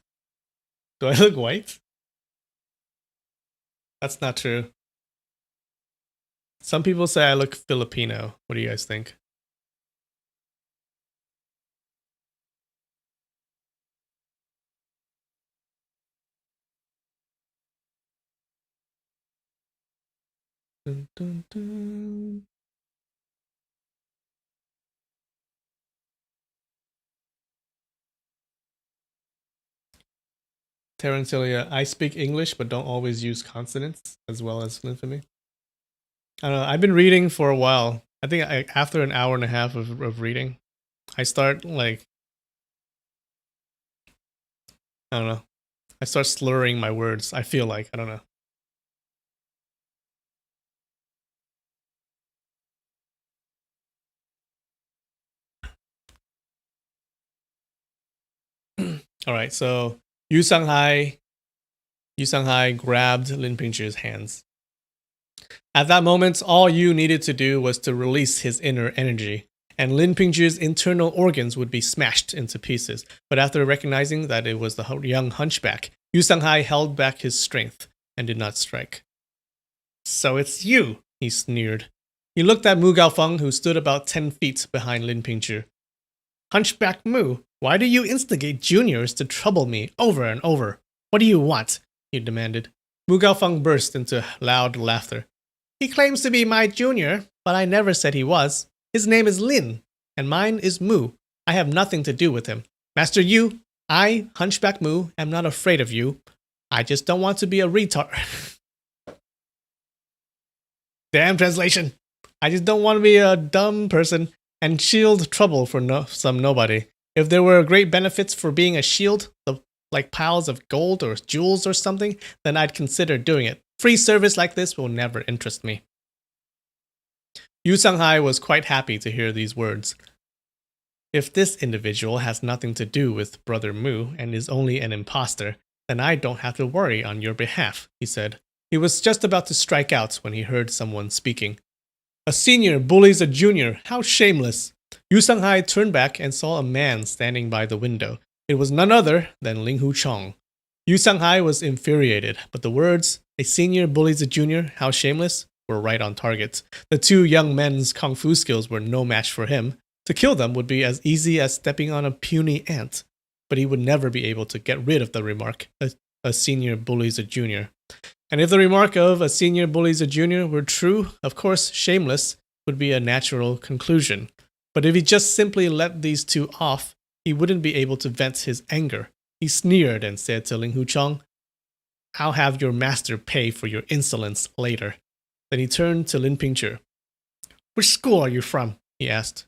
Do I look white? That's not true. Some people say I look Filipino. What do you guys think? Dun, dun, dun. Tarantilia, I speak English but don't always use consonants as well as Linfamy. I don't know. I've been reading for a while. I think after an hour and a half of reading, I start I don't know. I start slurring my words. I feel like, I don't know. All right, so Yu Shanghai grabbed Lin Pingzhi's hands. At that moment, all Yu needed to do was to release his inner energy, and Lin Pingzhi's internal organs would be smashed into pieces. But after recognizing that it was the young hunchback, Yu Shanghai held back his strength and did not strike. "So it's you," he sneered. He looked at Mu Gaofeng, who stood about 10 feet behind Lin Pingzhi. "Hunchback Mu, why do you instigate juniors to trouble me over and over? What do you want?" he demanded. Mu Gaofeng burst into loud laughter. "He claims to be my junior, but I never said he was. His name is Lin, and mine is Mu. I have nothing to do with him. Master Yu, I, Hunchback Mu, am not afraid of you. I just don't want to be a retard." Damn translation. I just don't want to be a dumb person and shield trouble for some nobody. If there were great benefits for being a shield, like piles of gold or jewels or something, then I'd consider doing it. Free service like this will never interest me. Yu Shanghai was quite happy to hear these words. "If this individual has nothing to do with Brother Mu and is only an imposter, then I don't have to worry on your behalf," he said. He was just about to strike out when he heard someone speaking. "A senior bullies a junior, how shameless!" Yu Shanghai turned back and saw a man standing by the window. It was none other than Ling Huchong. Yu Shanghai was infuriated, but the words, "A senior bullies a junior, how shameless," were right on target. The two young men's kung fu skills were no match for him. To kill them would be as easy as stepping on a puny ant, but he would never be able to get rid of the remark, a senior bullies a junior. And if the remark of "a senior bullies a junior" were true, of course, shameless would be a natural conclusion. But if he just simply let these two off, he wouldn't be able to vent his anger. He sneered and said to Ling Huchong, "I'll have your master pay for your insolence later." Then he turned to Lin Pingzhi. "Which school are you from?" he asked.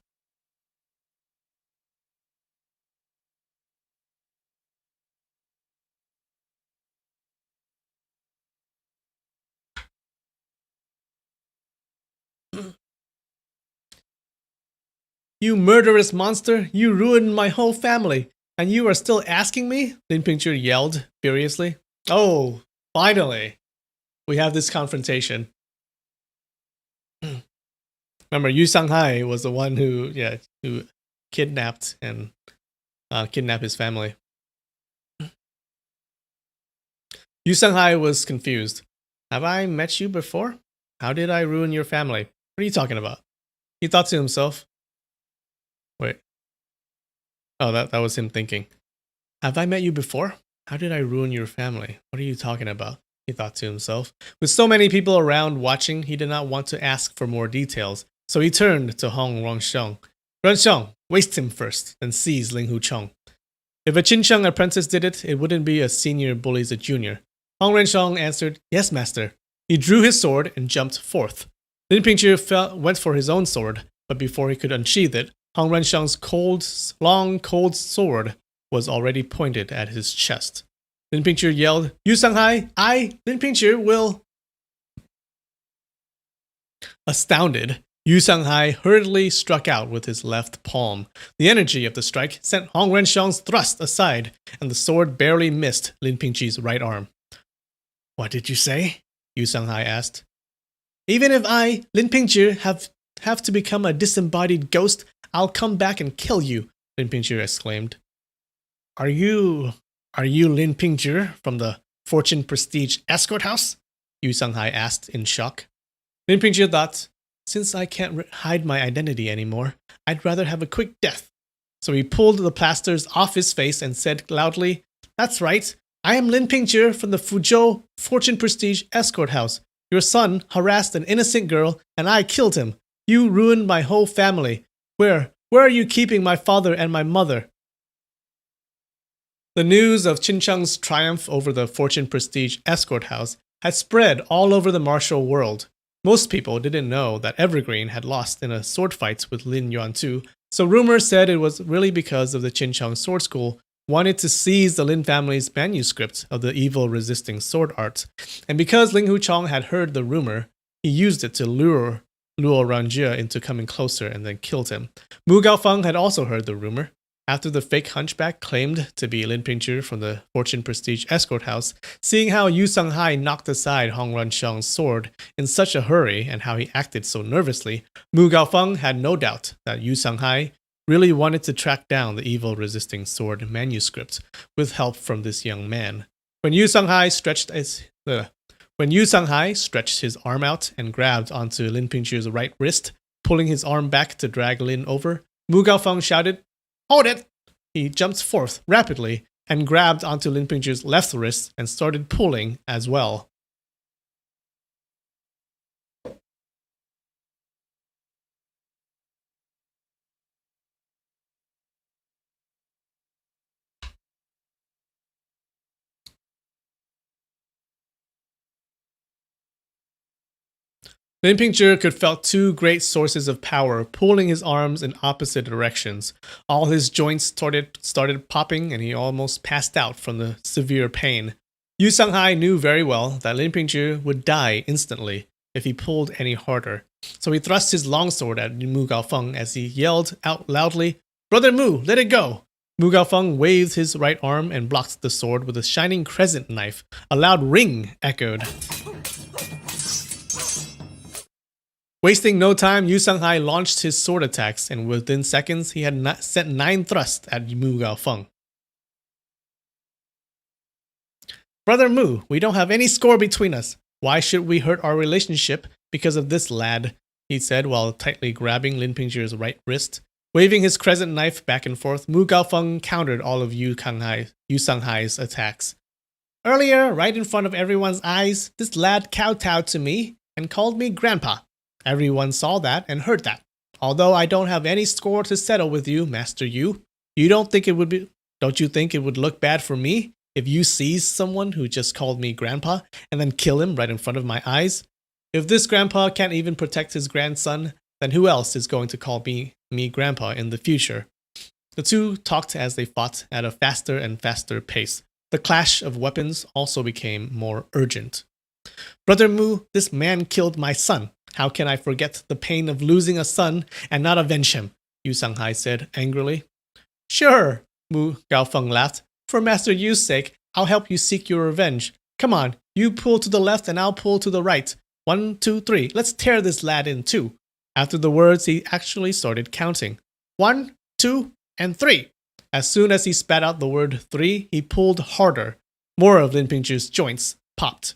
"You murderous monster! You ruined my whole family! And you are still asking me?" Lin Pingzhi yelled furiously. "Oh, finally! We have this confrontation." Remember, Yu Shanghai was the one who kidnapped his family. Yu Sanghai was confused. Have I met you before? How did I ruin your family? What are you talking about? He thought to himself. Wait. Oh, that was him thinking. Have I met you before? How did I ruin your family? What are you talking about? He thought to himself. With so many people around watching, he did not want to ask for more details, so he turned to Hong Rensheng. Rensheng, waste him first, then seize Ling Hucheng. If a Qinsheng apprentice did it, it wouldn't be a senior bullies a junior. Hong Rensheng answered, Yes, master. He drew his sword and jumped forth. Lin Pingzhi went for his own sword, but before he could unsheath it, Hong Rensheng's long, cold sword was already pointed at his chest. Lin Pingzhi yelled, Yu Sanghai, Lin Pingzhi, will... Astounded, Yu Sanghai hurriedly struck out with his left palm. The energy of the strike sent Hong Rensheng's thrust aside, and the sword barely missed Lin Pingzhi's right arm. What did you say? Yu Sanghai asked. Even if I, Lin Pingzhi, have to become a disembodied ghost, I'll come back and kill you, Lin Pingzhi exclaimed. Are you Lin Pingzhi from the Fortune Prestige Escort House? Yu Sanghai asked in shock. Lin Pingzhi thought, since I can't hide my identity anymore, I'd rather have a quick death. So he pulled the plasters off his face and said loudly, That's right, I am Lin Pingzhi from the Fuzhou Fortune Prestige Escort House. Your son harassed an innocent girl, and I killed him. You ruined my whole family. Where are you keeping my father and my mother? The news of Qinsheng's triumph over the Fortune Prestige Escort House had spread all over the martial world. Most people didn't know that Evergreen had lost in a sword fight with Lin Yuantu, so rumors said it was really because of the Qinsheng Sword School wanted to seize the Lin family's manuscript of the evil resisting sword art, and because Ling Hucheng had heard the rumor, he used it to lure Luo Rangjie into coming closer and then killed him. Mu Gaofeng had also heard the rumor. After the fake hunchback claimed to be Lin Pingzhi from the Fortune Prestige Escort House, seeing how Yu Sanghai knocked aside Hong Rensheng's sword in such a hurry and how he acted so nervously, Mu Gaofeng had no doubt that Yu Sanghai really wanted to track down the evil resisting sword manuscript with help from this young man. When Yu Sanghai stretched his arm out and grabbed onto Lin Pingzhi's right wrist, pulling his arm back to drag Lin over, Mu Gaofeng shouted, Hold it! He jumped forth rapidly and grabbed onto Lin Pingzhi's left wrist and started pulling as well. Lin Pingzhi could feel two great sources of power pulling his arms in opposite directions. All his joints started popping and he almost passed out from the severe pain. Yu Sanghai knew very well that Lin Pingzhi would die instantly if he pulled any harder. So he thrust his longsword at Mu Gaofeng as he yelled out loudly, Brother Mu, let it go! Mu Gaofeng waved his right arm and blocked the sword with a shining crescent knife. A loud ring echoed. Wasting no time, Yu Sanghai launched his sword attacks, and within seconds, he had sent 9 thrusts at Mu Gaofeng. Brother Mu, we don't have any score between us. Why should we hurt our relationship because of this lad? He said while tightly grabbing Lin Pingzhi's right wrist. Waving his crescent knife back and forth, Mu Gaofeng countered all of Yu Sanghai's attacks. Earlier, right in front of everyone's eyes, this lad kowtowed to me and called me Grandpa. Everyone saw that and heard that. Although I don't have any score to settle with you, Master Yu, don't you think it would look bad for me if you seize someone who just called me Grandpa and then kill him right in front of my eyes? If this Grandpa can't even protect his grandson, then who else is going to call me Grandpa in the future? The two talked as they fought at a faster and faster pace. The clash of weapons also became more urgent. Brother Mu, this man killed my son. How can I forget the pain of losing a son and not avenge him? Yu Sanghai said angrily. Sure, Mu Gaofeng laughed. For Master Yu's sake, I'll help you seek your revenge. Come on, you pull to the left and I'll pull to the right. 1, 2, 3. Let's tear this lad in two. After the words, he actually started counting. 1, 2, and 3. As soon as he spat out the word 3, he pulled harder. More of Lin Pingzhi's joints popped.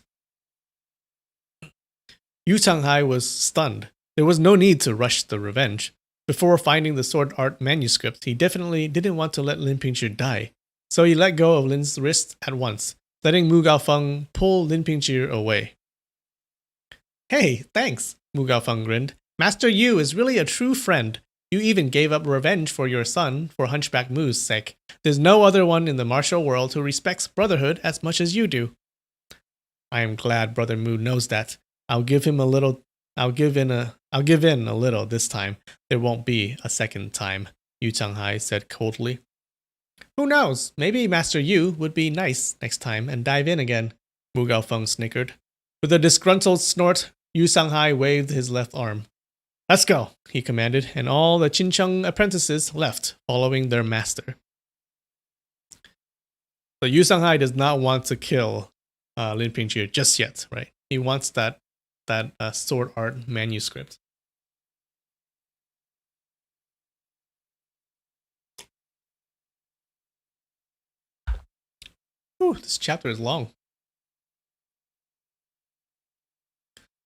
Yu Changhai was stunned. There was no need to rush the revenge. Before finding the sword art manuscript, he definitely didn't want to let Lin Pingzhi die. So he let go of Lin's wrist at once, letting Mu Gaofeng pull Lin Pingzhi away. Hey, thanks, Mu Gaofeng grinned. Master Yu is really a true friend. You even gave up revenge for your son for Hunchback Mu's sake. There's no other one in the martial world who respects brotherhood as much as you do. I am glad Brother Mu knows that. I'll give in a little this time. There won't be a second time, Yu Changhai said coldly. Who knows? Maybe Master Yu would be nice next time and dive in again, Mu Gaofeng snickered. With a disgruntled snort, Yu Changhai waved his left arm. Let's go, he commanded, and all the Qincheng apprentices left, following their master. So Yu Changhai does not want to kill Lin Pingzhi just yet, right? He wants that sword art manuscript. Whew, this chapter is long.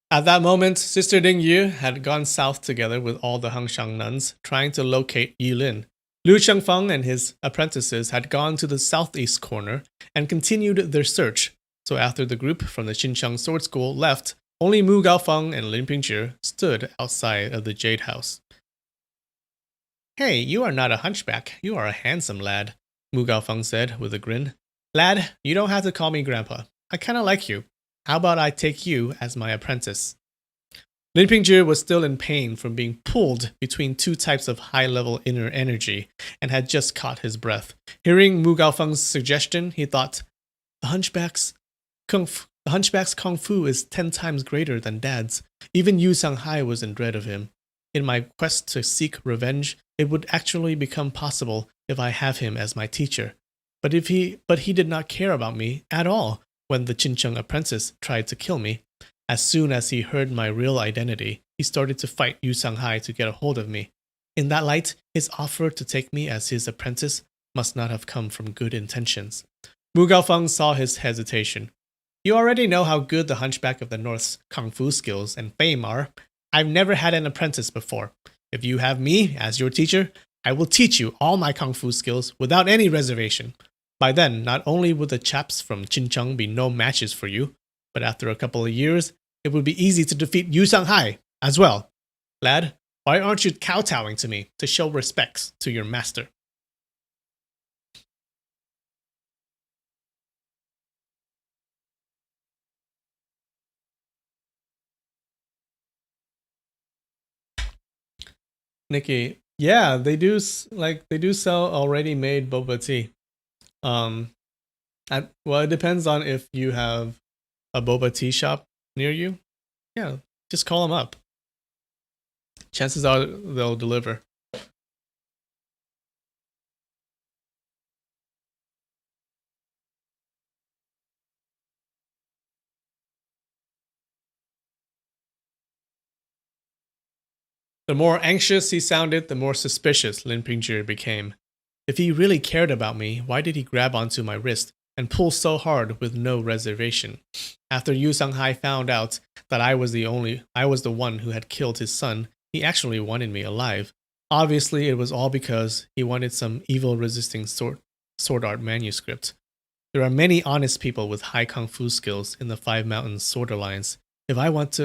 At that moment, Sister Ding Yu had gone south together with all the Hengshang nuns, trying to locate Yilin. Liu Chengfeng and his apprentices had gone to the southeast corner and continued their search. So after the group from the Xincheng Sword School left, only Mu Gaofeng and Lin Pingzhi stood outside of the Jade House. Hey, you are not a hunchback. You are a handsome lad, Mu Gaofeng said with a grin. Lad, you don't have to call me Grandpa. I kinda like you. How about I take you as my apprentice? Lin Pingzhi was still in pain from being pulled between two types of high-level inner energy and had just caught his breath. Hearing Mu Gaofeng's suggestion, he thought, the hunchback's kung fu is 10 times greater than Dad's. Even Yu Changhai was in dread of him. In my quest to seek revenge, it would actually become possible if I have him as my teacher. But he did not care about me at all when the Qincheng apprentice tried to kill me. As soon as he heard my real identity, he started to fight Yu Changhai to get a hold of me. In that light, his offer to take me as his apprentice must not have come from good intentions. Mu Gaofeng saw his hesitation. You already know how good the Hunchback of the North's kung fu skills and fame are. I've never had an apprentice before. If you have me as your teacher, I will teach you all my kung fu skills without any reservation. By then, not only would the chaps from Qincheng be no matches for you, but after a couple of years, it would be easy to defeat Yu Changhai as well. Lad, why aren't you kowtowing to me to show respect to your master? Nikki, yeah, they do sell already made boba tea. Well, it depends on if you have a boba tea shop near you. Yeah, just call them up. Chances are they'll deliver. The more anxious he sounded, the more suspicious Lin Pingzhi became. If he really cared about me, why did he grab onto my wrist and pull so hard with no reservation? After Yu Changhai found out that I was the one who had killed his son, he actually wanted me alive. Obviously, it was all because he wanted some evil-resisting sword art manuscript. There are many honest people with high kung fu skills in the Five Mountains Sword Alliance. If I want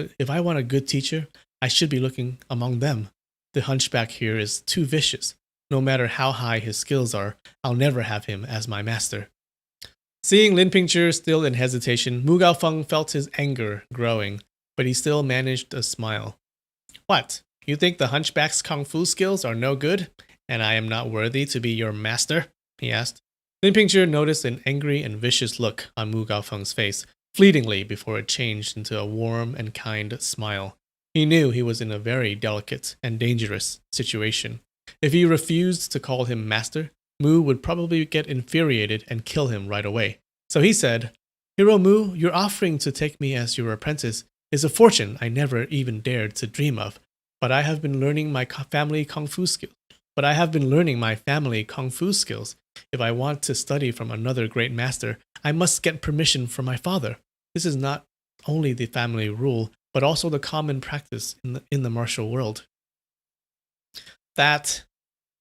a good teacher, I should be looking among them. The hunchback here is too vicious. No matter how high his skills are, I'll never have him as my master. Seeing Lin Pingzhi still in hesitation, Mu Gaofeng felt his anger growing, but he still managed a smile. What? You think the hunchback's kung fu skills are no good, and I am not worthy to be your master? He asked. Lin Pingzhi noticed an angry and vicious look on Mu Gaofeng's face, fleetingly before it changed into a warm and kind smile. He knew he was in a very delicate and dangerous situation. If he refused to call him master, Mu would probably get infuriated and kill him right away. So he said, Hero Mu, your offering to take me as your apprentice is a fortune I never even dared to dream of. But I have been learning my family kung fu skills. If I want to study from another great master, I must get permission from my father. This is not only the family rule, but also the common practice in the martial world. That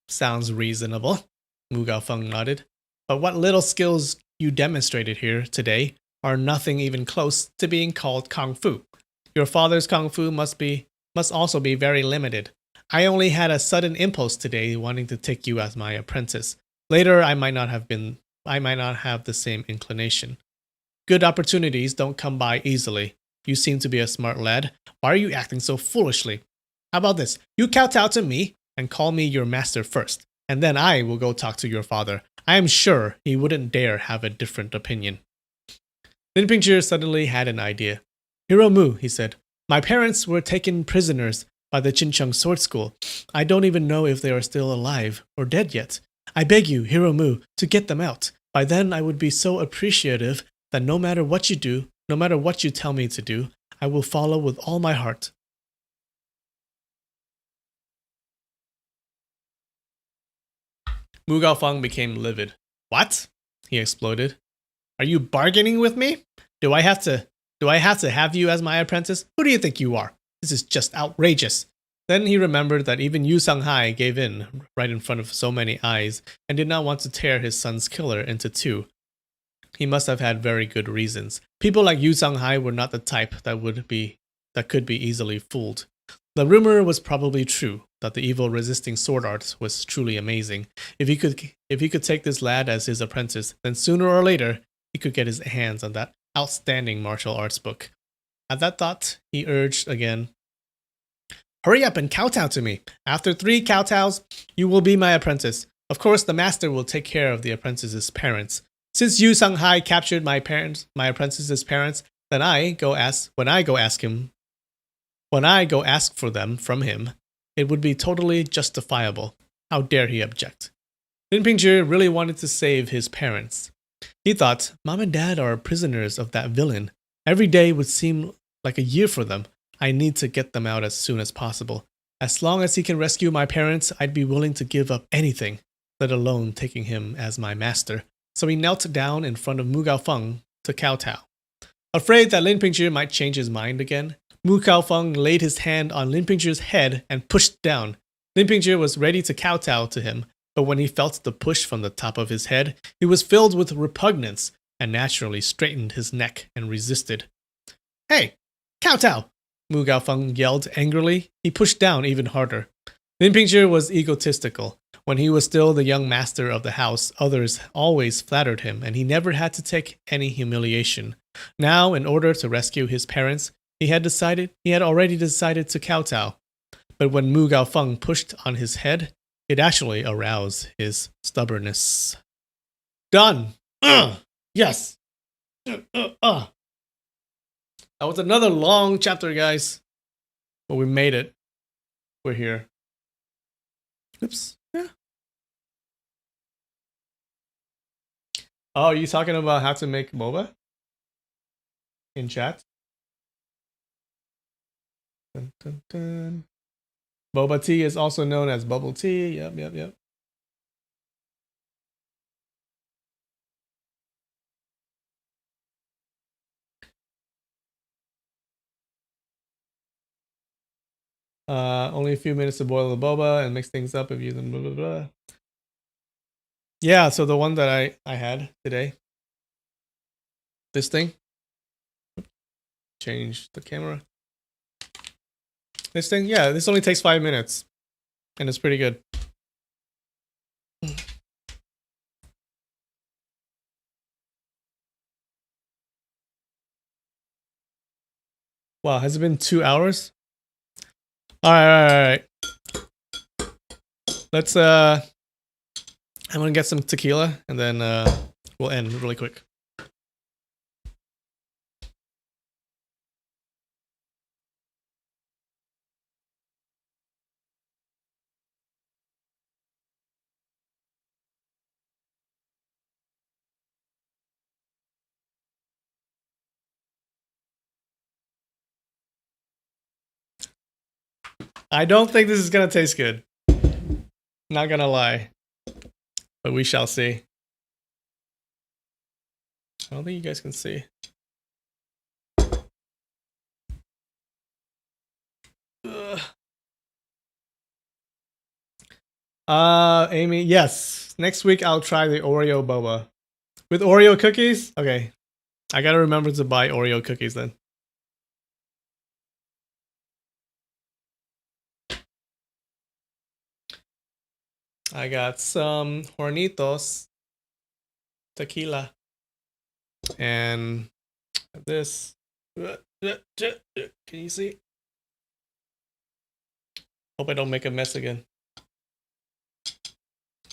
sounds reasonable, Mu Gaofeng nodded. But what little skills you demonstrated here today are nothing even close to being called Kung Fu. Your father's Kung Fu must also be very limited. I only had a sudden impulse today wanting to take you as my apprentice. Later I might not have the same inclination. Good opportunities don't come by easily. You seem to be a smart lad. Why are you acting so foolishly? How about this? You kowtow to me and call me your master first, and then I will go talk to your father. I am sure he wouldn't dare have a different opinion. Lin Pingzhi suddenly had an idea. Hero Mu, he said, my parents were taken prisoners by the Jincheng Sword School. I don't even know if they are still alive or dead yet. I beg you, Hero Mu, to get them out. By then I would be so appreciative that no matter what you do, no matter what you tell me to do, I will follow with all my heart. Mu Gaofeng became livid. What? He exploded. Are you bargaining with me? Do I have to have you as my apprentice? Who do you think you are? This is just outrageous. Then he remembered that even Yu Sanghai gave in right in front of so many eyes and did not want to tear his son's killer into two. He must have had very good reasons. People like Yu Sanghai were not the type that could be easily fooled. The rumor was probably true that the evil resisting sword art was truly amazing. If he could take this lad as his apprentice, then sooner or later he could get his hands on that outstanding martial arts book. At that thought, he urged again, hurry up and kowtow to me. After 3 kowtows, you will be my apprentice. Of course, the master will take care of the apprentice's parents. Since Yu Sanghai captured my apprentice's parents, then when I go ask for them from him, it would be totally justifiable. How dare he object? Lin Pingzhi really wanted to save his parents. He thought, Mom and Dad are prisoners of that villain. Every day would seem like a year for them. I need to get them out as soon as possible. As long as he can rescue my parents, I'd be willing to give up anything, let alone taking him as my master. So he knelt down in front of Mu Gaofeng to kowtow. Afraid that Lin Pingzhi might change his mind again, Mu Gaofeng laid his hand on Lin Pingzhi's head and pushed down. Lin Pingzhi was ready to kowtow to him, but when he felt the push from the top of his head, he was filled with repugnance and naturally straightened his neck and resisted. Hey, kowtow! Mu Gaofeng yelled angrily. He pushed down even harder. Lin Pingzhi was egotistical. When he was still the young master of the house, others always flattered him, and he never had to take any humiliation. Now, in order to rescue his parents, he had already decided to kowtow. But when Mu Gaofeng pushed on his head, it actually aroused his stubbornness. Done! Yes! That was another long chapter, guys. But we made it. We're here. Oops. Yeah. Oh, are you talking about how to make boba? In chat? Dun, dun, dun. Boba tea is also known as bubble tea. Yep. Only a few minutes to boil the boba and mix things up if using blah blah blah. Yeah, so the one that I had today. This thing. Change the camera. This thing, yeah, this only takes 5 minutes. And it's pretty good. Wow, has it been 2 hours? Alright. Let's I'm gonna get some tequila and then we'll end really quick. I don't think this is gonna taste good. Not gonna lie. But we shall see. I don't think you guys can see. Ugh. Amy, yes. Next week I'll try the Oreo boba. With Oreo cookies? Okay. I gotta remember to buy Oreo cookies then. I got some Hornitos tequila and this. Can you see? Hope I don't make a mess again.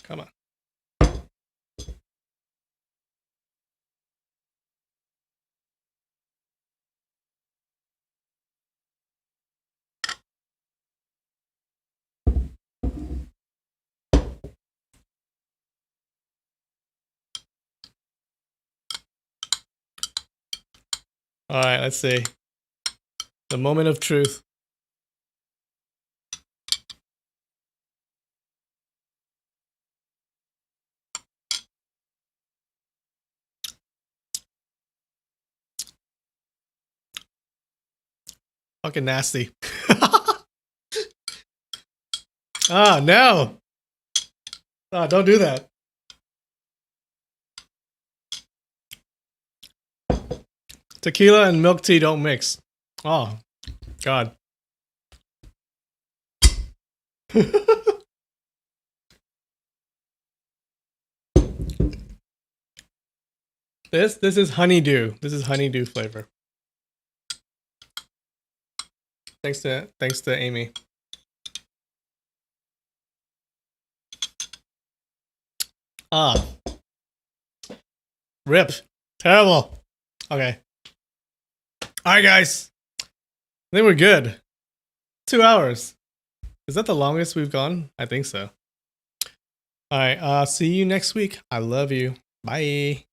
Come on. All right, let's see. The moment of truth. Fucking nasty. Ah, no. Ah, don't do that. Tequila and milk tea don't mix. Oh, God. This is honeydew. This is honeydew flavor. Thanks to Amy. Ah. Rip. Terrible. Okay. Alright, guys. I think we're good. 2 hours. Is that the longest we've gone? I think so. Alright, see you next week. I love you. Bye.